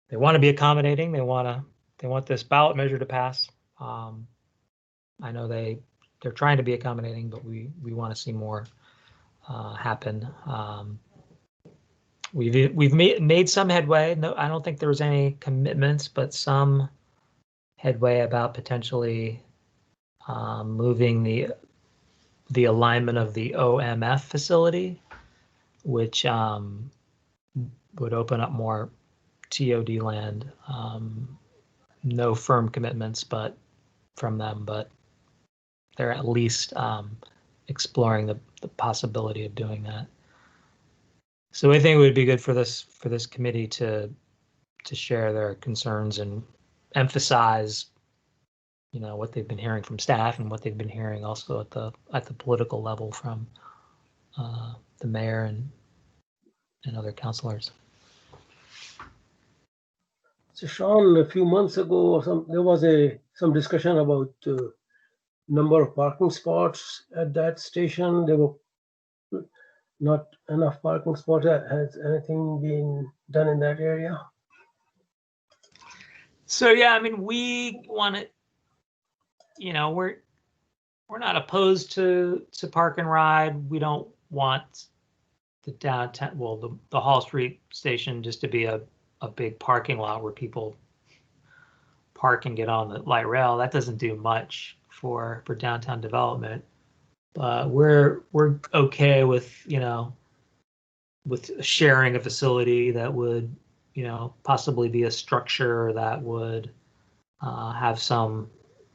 they want to be accommodating. They want this ballot measure to pass. I know they're trying to be accommodating, but we want to see more happen. We've made some headway. No, I don't think there was any commitments, but some headway about potentially moving the alignment of the OMF facility, which would open up more TOD land. No firm commitments, but from them, but they're at least exploring the possibility of doing that. So I think it would be good for this committee to share their concerns and emphasize, what they've been hearing from staff and what they've been hearing also at the political level from the mayor and other councilors. So Sean, a few months ago, there was some discussion about number of parking spots at that station. There were not enough parking spots. Has anything been done in that area? So yeah, I mean, we want to, we're not opposed to park and ride. We don't want the downtown, the Hall Street station just to be a big parking lot where people park and get on the light rail. That doesn't do much for downtown development. But we're okay with, you know, with sharing a facility that would, you know, possibly be a structure that would have some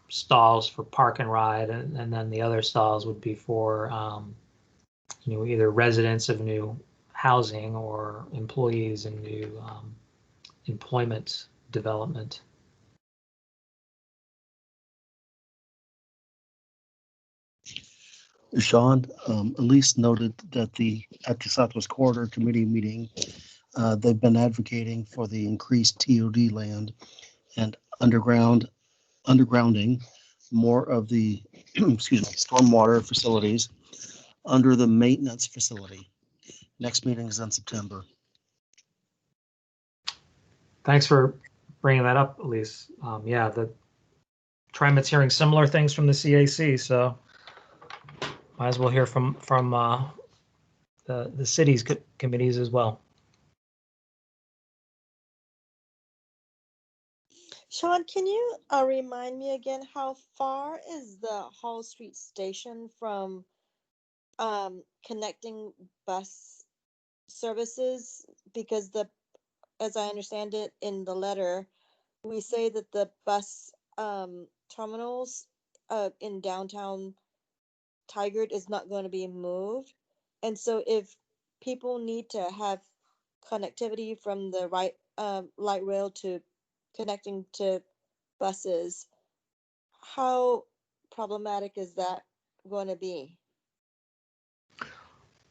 stalls for park and ride, and then the other stalls would be for, you know, either residents of new housing or employees in new employment development. Sean, Elise noted that at the Southwest Corridor Committee meeting, they've been advocating for the increased TOD land and undergrounding more of the excuse me, stormwater facilities under the maintenance facility. Next meeting is in September. Thanks for bringing that up, Elise. Yeah, the TriMet's hearing similar things from the CAC, so might as well hear from the city's committees as well. Sean, can you remind me again, how far is the Hall Street station from connecting bus services? Because as I understand it in the letter, we say that the bus terminals in downtown Tigard is not going to be moved. And so if people need to have connectivity from the light rail to connecting to buses, how problematic is that going to be?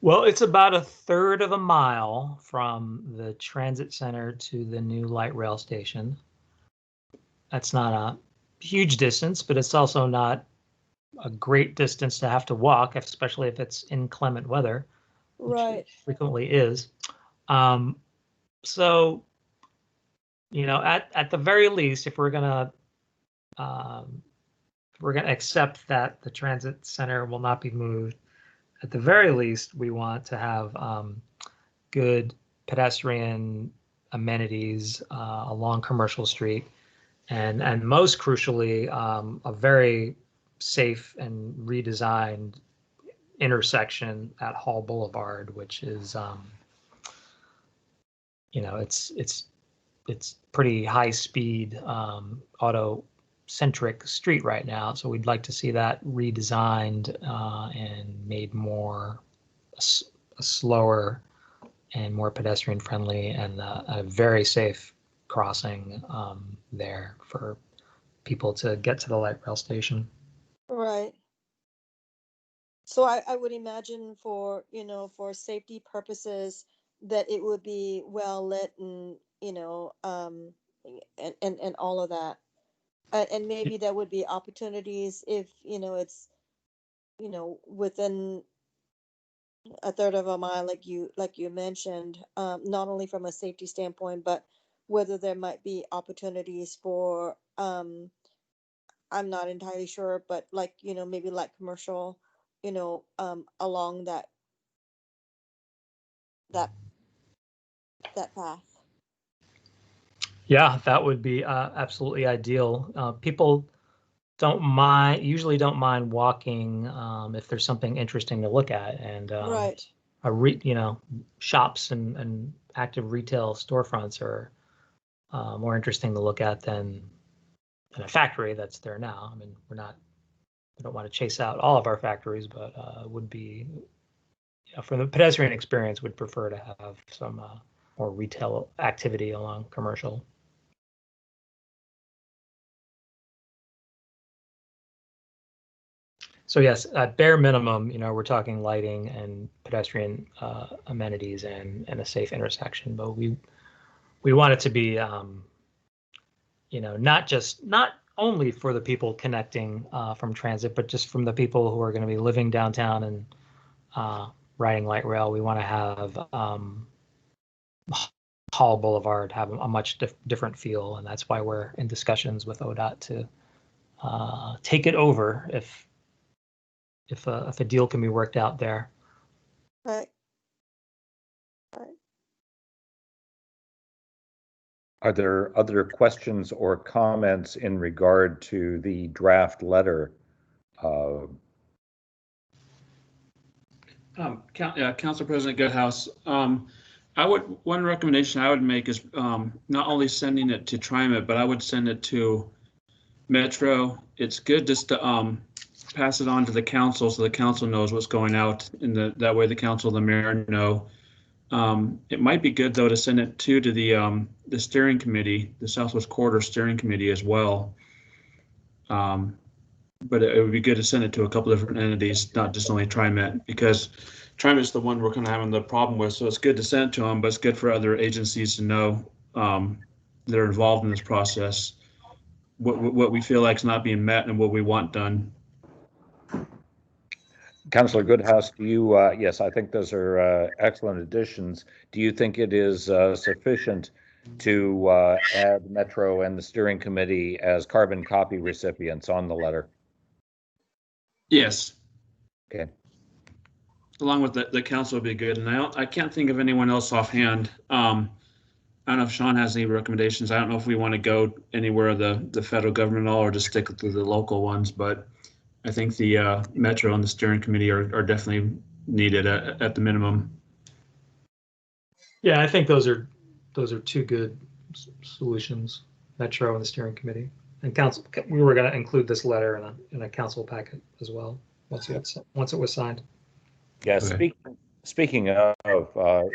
Well, it's about a third of a mile from the transit center to the new light rail station. That's not a huge distance, but it's also not a great distance to have to walk, especially if it's inclement weather, which Right. it frequently is. So, you know, at the very least, if we're gonna accept that the transit center will not be moved, at the very least, we want to have good pedestrian amenities along Commercial Street, and most crucially, a very safe and redesigned intersection at Hall Boulevard, which is, you know, it's pretty high speed, auto centric street right now. So we'd like to see that redesigned and made more a slower and more pedestrian friendly, and a very safe crossing there for people to get to the light rail station. Right. So I would imagine for, you know, for safety purposes that it would be well lit and, you know, and all of that. And maybe there would be opportunities if, you know, it's, you know, within a third of a mile, like you mentioned, not only from a safety standpoint, but whether there might be opportunities for, I'm not entirely sure, but like, you know, maybe like commercial, you know, along that path. Yeah, that would be absolutely ideal. People usually don't mind walking if there's something interesting to look at, and Right. you know, shops and active retail storefronts are more interesting to look at than a factory that's there now. I mean, we don't want to chase out all of our factories, but would be, you know, for the pedestrian experience, would prefer to have some more retail activity along Commercial. So yes, at bare minimum, you know, we're talking lighting and pedestrian amenities and a safe intersection. But we want it to be, you know, not only for the people connecting from transit, but just from the people who are going to be living downtown and riding light rail. We want to have Hall Boulevard have a much different feel, and that's why we're in discussions with ODOT to take it over if a deal can be worked out there. Right. Right. Are there other questions or comments in regard to the draft letter? Council President Goodhouse, one recommendation I would make is not only sending it to TriMet, but I would send it to Metro. It's good just to pass it on to the council so the council knows what's going out, and that way the council and the mayor know. It might be good though to send it to the steering committee, the Southwest Corridor Steering Committee as well. But it would be good to send it to a couple different entities, not just only TriMet, because TriMet is the one we're kind of having the problem with. So it's good to send it to them, but it's good for other agencies to know that are involved in this process what we feel like is not being met and what we want done. Councilor Goodhouse, do you, yes, I think those are excellent additions. Do you think it is sufficient to add Metro and the steering committee as carbon copy recipients on the letter? Yes. Okay. Along with the council would be good. And I can't think of anyone else offhand. I don't know if Sean has any recommendations. I don't know if we want to go anywhere the federal government at all or just stick to the local ones, but I think the Metro and the steering committee are definitely needed at the minimum. Yeah, I think those are two good solutions, Metro and the steering committee. And council, we were going to include this letter in a council packet as well once it was signed. Yeah, okay. Speaking of,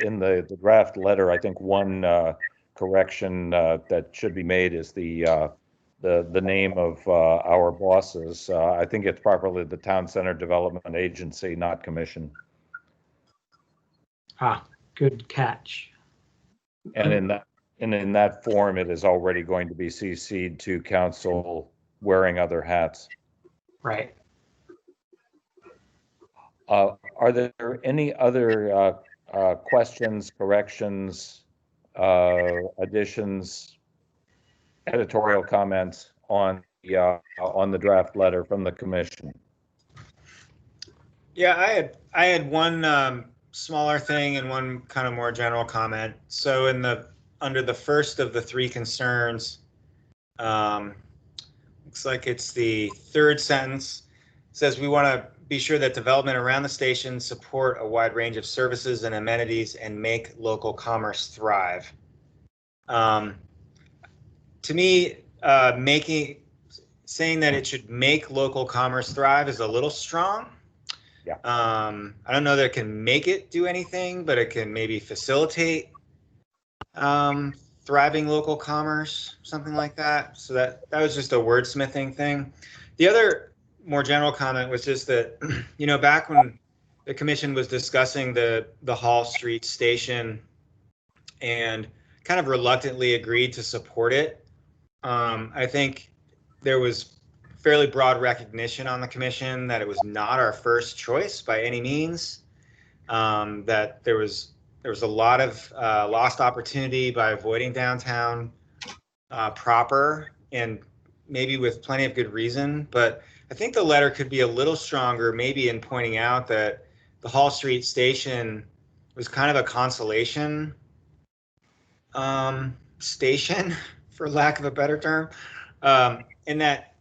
in the draft letter, I think one correction that should be made is the name of our bosses. I think it's properly the Town Center Development Agency, not Commission. Ah, good catch. And in that form, it is already going to be CC'd to council wearing other hats. Right. Are there any other questions, corrections, additions, editorial comments on the draft letter from the commission? Yeah, I had one smaller thing and one kind of more general comment. So under the first of the three concerns, looks like it's the third sentence, says we want to be sure that development around the station support a wide range of services and amenities and make local commerce thrive. To me, saying that it should make local commerce thrive is a little strong. Yeah. I don't know that it can make it do anything, but it can maybe facilitate thriving local commerce, something like that. So that was just a wordsmithing thing. The other more general comment was just that, back when the commission was discussing the Hall Street station and kind of reluctantly agreed to support it, I think there was fairly broad recognition on the commission that it was not our first choice by any means, that there was a lot of lost opportunity by avoiding downtown proper, and maybe with plenty of good reason. But I think the letter could be a little stronger, maybe in pointing out that the Hall Street station was kind of a consolation station, for lack of a better term, and that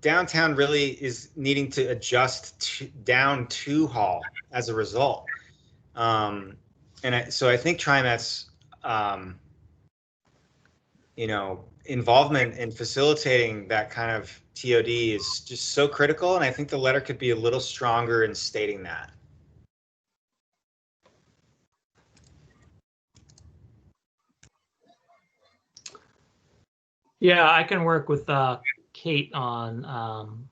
downtown really is needing to adjust down to Hall as a result. So I think TriMet's involvement in facilitating that kind of TOD is just so critical, and I think the letter could be a little stronger in stating that. Yeah, I can work with Kate on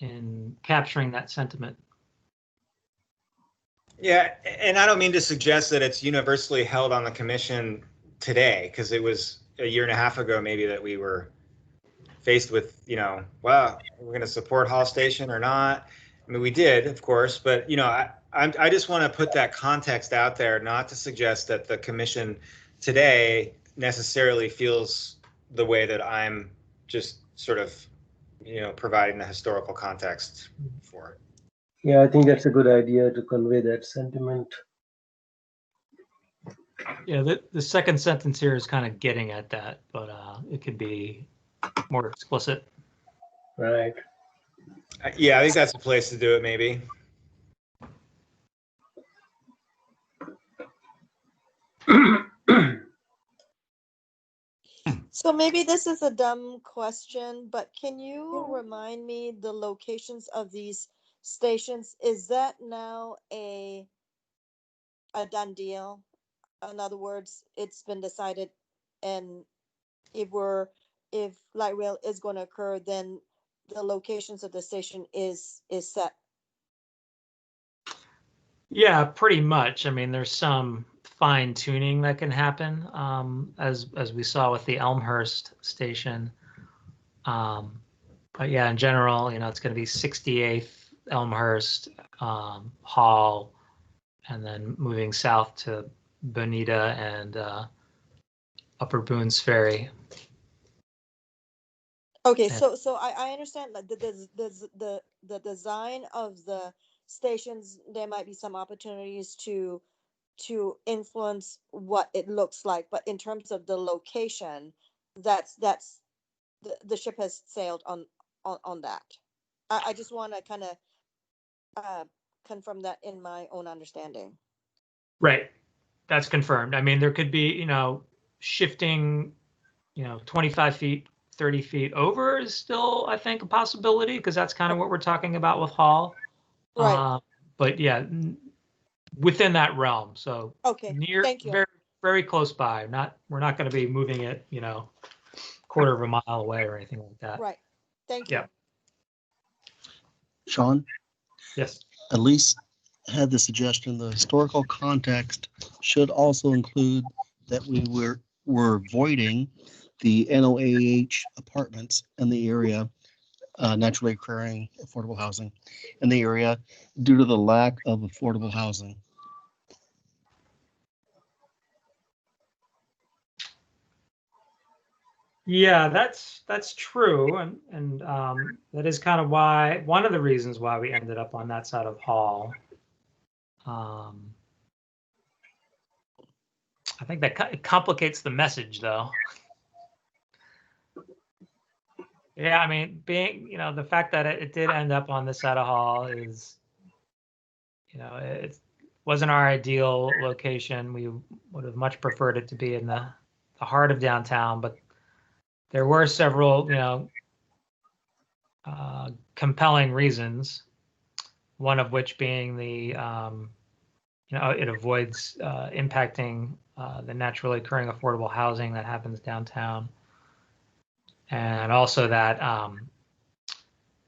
in capturing that sentiment. Yeah, and I don't mean to suggest that it's universally held on the commission today, because it was a year and a half ago maybe that we were faced with, wow, we're going to support Hall Station or not. I mean, we did, of course, but I just want to put that context out there, not to suggest that the commission today necessarily feels the way that I'm just sort of, providing the historical context for it. Yeah, I think that's a good idea to convey that sentiment. Yeah, the second sentence here is kind of getting at that, but it could be more explicit. Right. Yeah, I think that's the place to do it, maybe. So maybe this is a dumb question, but can you remind me the locations of these stations? Is that now a done deal? In other words, it's been decided, and if light rail is going to occur, then the locations of the station is set. Yeah, pretty much. I mean, there's some fine tuning that can happen, as we saw with the Elmhurst station. But yeah, in general, it's going to be 68th Elmhurst, Hall, and then moving south to Bonita and Upper Boones Ferry. Okay, so I understand that the design of the stations, there might be some opportunities to influence what it looks like, but in terms of the location, that's the ship has sailed on that. I just want to kind of confirm that in my own understanding. Right, that's confirmed. I mean, there could be shifting 25 feet, 30 feet over is still, I think, a possibility, because that's kind of what we're talking about with Hall. Right. But yeah, within that realm. So okay, thank you. very, very close by. We're not going to be moving it, quarter of a mile away or anything like that. Right. Thank you. Yeah. Sean? Yes. Elise had the suggestion the historical context should also include that we were voiding the NOAH apartments in the area, naturally occurring affordable housing in the area due to the lack of affordable housing. Yeah, that's true, and that is kind of one of the reasons why we ended up on that side of Hall. I think that it complicates the message, though. Yeah, I mean, being the fact that it did end up on this side of Hall is, it wasn't our ideal location. We would have much preferred it to be in the heart of downtown, but there were several, compelling reasons. One of which being the, it avoids impacting the naturally occurring affordable housing that happens downtown, and also that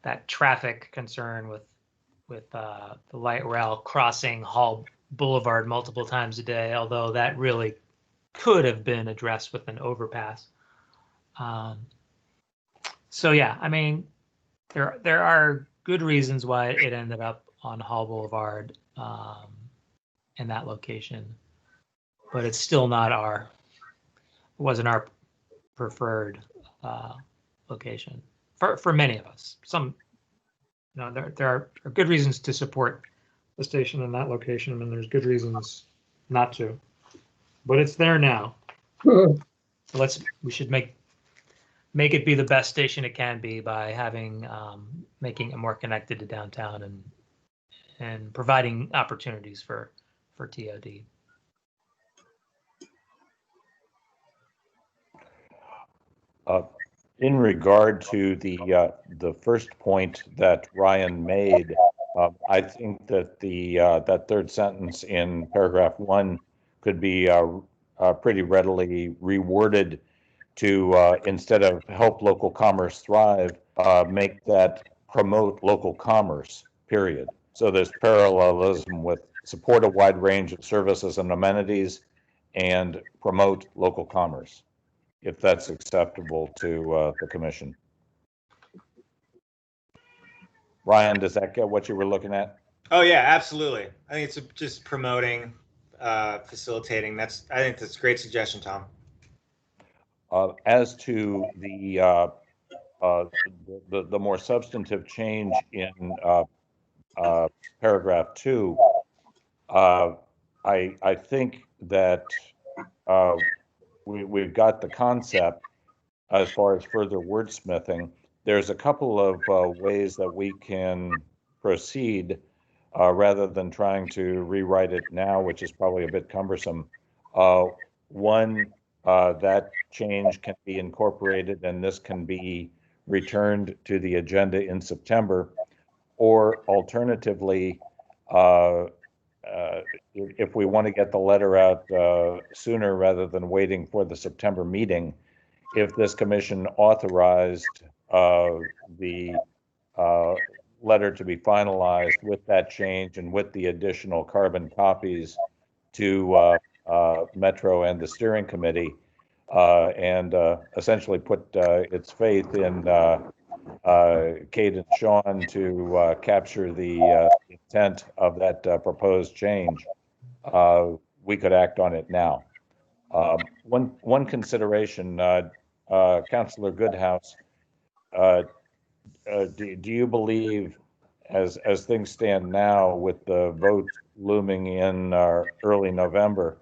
that traffic concern with the light rail crossing Hall Boulevard multiple times a day. Although that really could have been addressed with an overpass. So yeah, I mean, there are good reasons why it ended up on Hall Boulevard in that location, but it's still not wasn't our preferred location for many of us. Some, there are good reasons to support the station in that location, and there's good reasons not to, but it's there now. We should make it be the best station it can be by making it more connected to downtown and providing opportunities for TOD. In regard to the first point that Ryan made, I think that that third sentence in paragraph 1 could be pretty readily reworded to instead of help local commerce thrive, make that promote local commerce, period. So there's parallelism with support a wide range of services and amenities and promote local commerce, if that's acceptable to the commission. Ryan, does that get what you were looking at? Oh yeah, absolutely. I think it's just promoting, facilitating. I think that's a great suggestion, Tom. As to the more substantive change in paragraph 2, I think that we've got the concept as far as further wordsmithing. There's a couple of ways that we can proceed rather than trying to rewrite it now, which is probably a bit cumbersome. One, that change can be incorporated and this can be returned to the agenda in September, or alternatively, if we want to get the letter out sooner rather than waiting for the September meeting, if this commission authorized the letter to be finalized with that change and with the additional carbon copies to Metro and the steering committee, and essentially put its faith in Kate and Sean to capture the intent of that proposed change, we could act on it now. One consideration, Councillor Goodhouse, do you believe, as things stand now, with the vote looming in early November,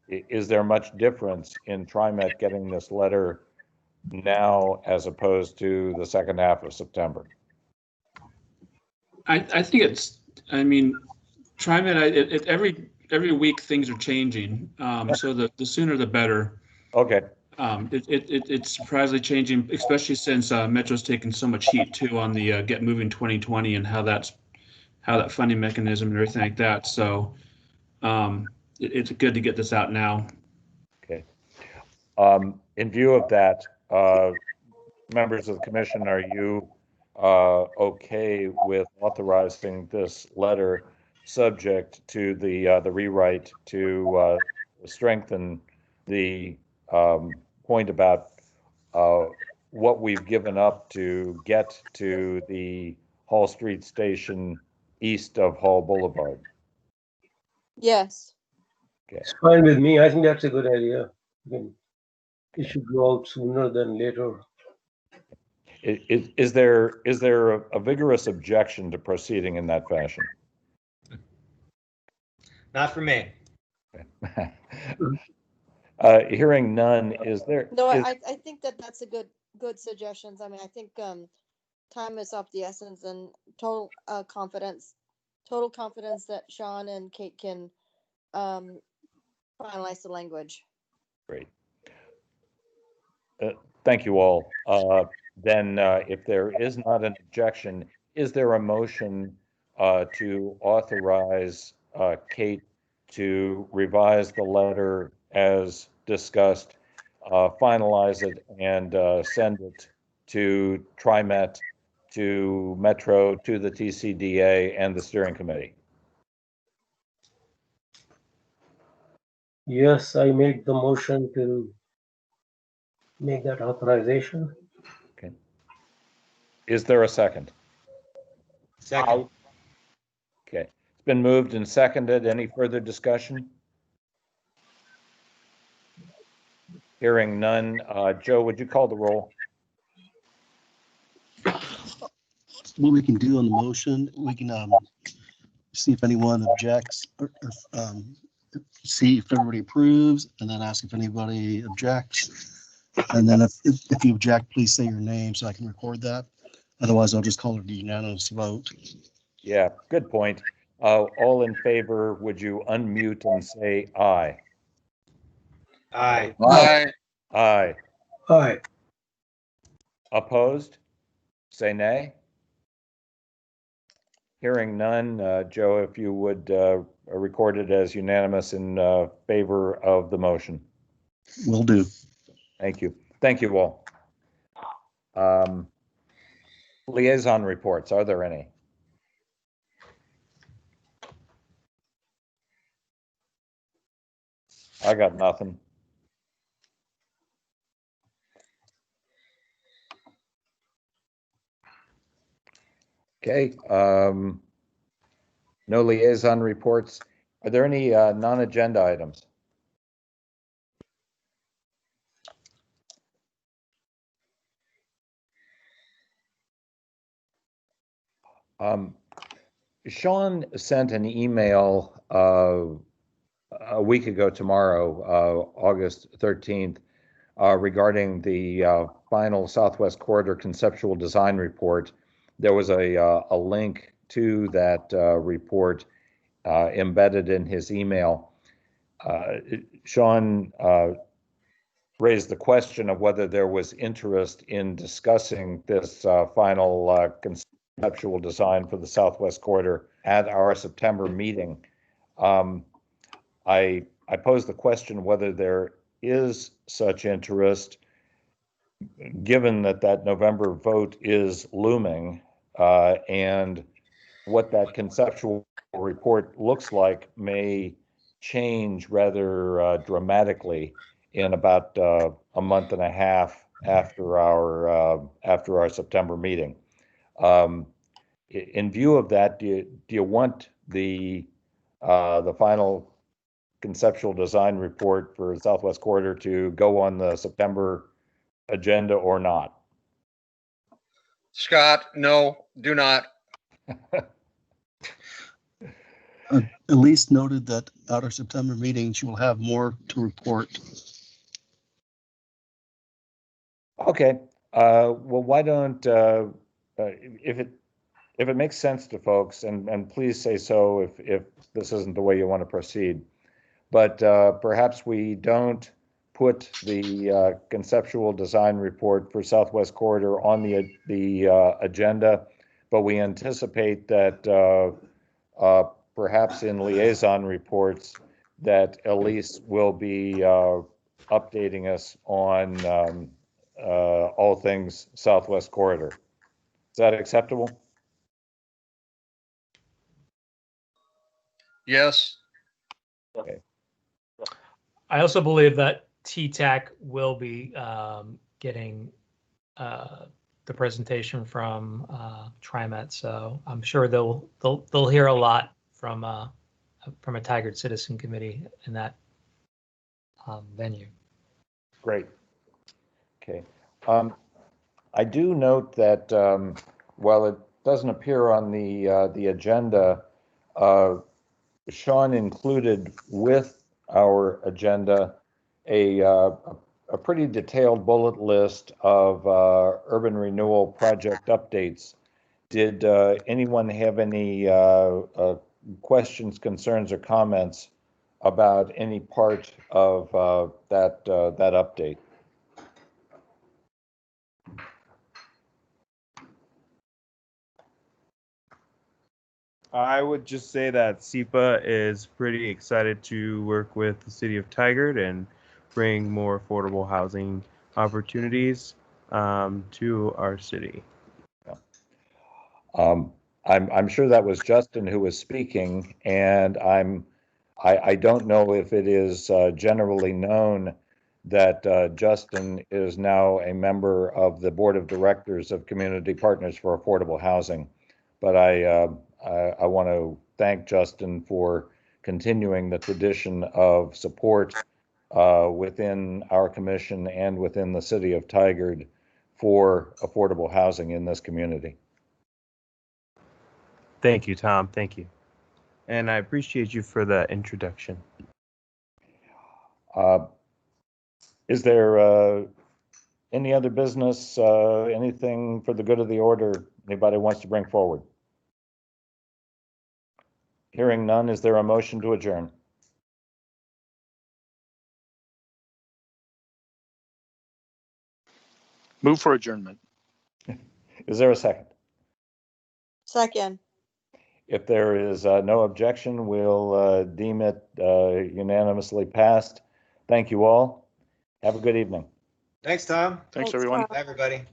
is there much difference in TriMet getting this letter now as opposed to the second half of September? I think it's, I mean, TriMet, every week things are changing. So the sooner the better. Okay. It's surprisingly changing, especially since Metro's taken so much heat too on the Get Moving 2020 and how that funding mechanism and everything like that. So it's good to get this out now. Okay. In view of that, members of the commission, are you okay with authorizing this letter subject to the rewrite to strengthen the point about what we've given up to get to the Hall Street station east of Hall Boulevard? Yes. Okay. It's fine with me. I think that's a good idea. It should go out sooner than later. Is there a vigorous objection to proceeding in that fashion? Not for me. Hearing none, is there? No, I think that's a good suggestions. I mean, I think time is of the essence, and total confidence that Sean and Kate can finalize the language. Great. Thank you all. Then if there is not an objection, is there a motion to authorize Kate to revise the letter as discussed, finalize it, and send it to TriMet, to Metro, to the TCDA, and the steering committee? Yes, I make the motion to make that authorization. Okay. Is there a second? Second. Okay. It's been moved and seconded. Any further discussion? Hearing none. Joe, would you call the roll? What we can do on the motion, we can see if anyone objects, or see if everybody approves, and then ask if anybody objects. And then if you object, please say your name so I can record that. Otherwise, I'll just call it a unanimous vote. Yeah, good point. All in favor, would you unmute and say aye? Aye. Aye. Aye. Aye. Opposed? Say nay. Hearing none, Joe, if you would record it as unanimous in favor of the motion. Will do. Thank you. Thank you all. Liaison reports, are there any? I got nothing. Okay. No liaison reports. Are there any non-agenda items? Sean sent an email a week ago tomorrow, August 13th, regarding the final Southwest Corridor conceptual design report. There was a link to that report embedded in his email. Sean raised the question of whether there was interest in discussing this final conceptual design for the Southwest Corridor at our September meeting. I posed the question whether there is such interest, given that that November vote is looming, and what that conceptual report looks like may change rather dramatically in about a month and a half after our September meeting. In view of that, do you want the final conceptual design report for Southwest Corridor to go on the September agenda or not? Scott, no, do not. Elise noted that at our September meeting, she will have more to report. Okay. Well, why don't, if it makes sense to folks, and please say so if this isn't the way you want to proceed, but perhaps we don't put the conceptual design report for Southwest Corridor on the agenda, but we anticipate that perhaps in liaison reports that Elise will be updating us on all things Southwest Corridor. Is that acceptable? Yes. Okay. I also believe that TCAC will be getting the presentation from TriMet, so I'm sure they'll hear a lot from a Tigard Citizen Committee in that venue. Great. Okay. I do note that while it doesn't appear on the agenda, Sean included with our agenda a pretty detailed bullet list of urban renewal project updates. Did anyone have any questions, concerns, or comments about any part of that update? I would just say that SEPA is pretty excited to work with the city of Tigard and bring more affordable housing opportunities to our city. I'm sure that was Justin who was speaking, and I don't know if it is generally known that Justin is now a member of the board of directors of Community Partners for Affordable Housing. But I want to thank Justin for continuing the tradition of support within our commission and within the city of Tigard for affordable housing in this community. Thank you, Tom. Thank you. And I appreciate you for the introduction. Is there any other business, anything for the good of the order anybody wants to bring forward? Hearing none, is there a motion to adjourn? Move for adjournment. Is there a second? Second. If there is no objection, we'll deem it unanimously passed. Thank you all. Have a good evening. Thanks, Tom. Thanks, everyone. Bye, everybody.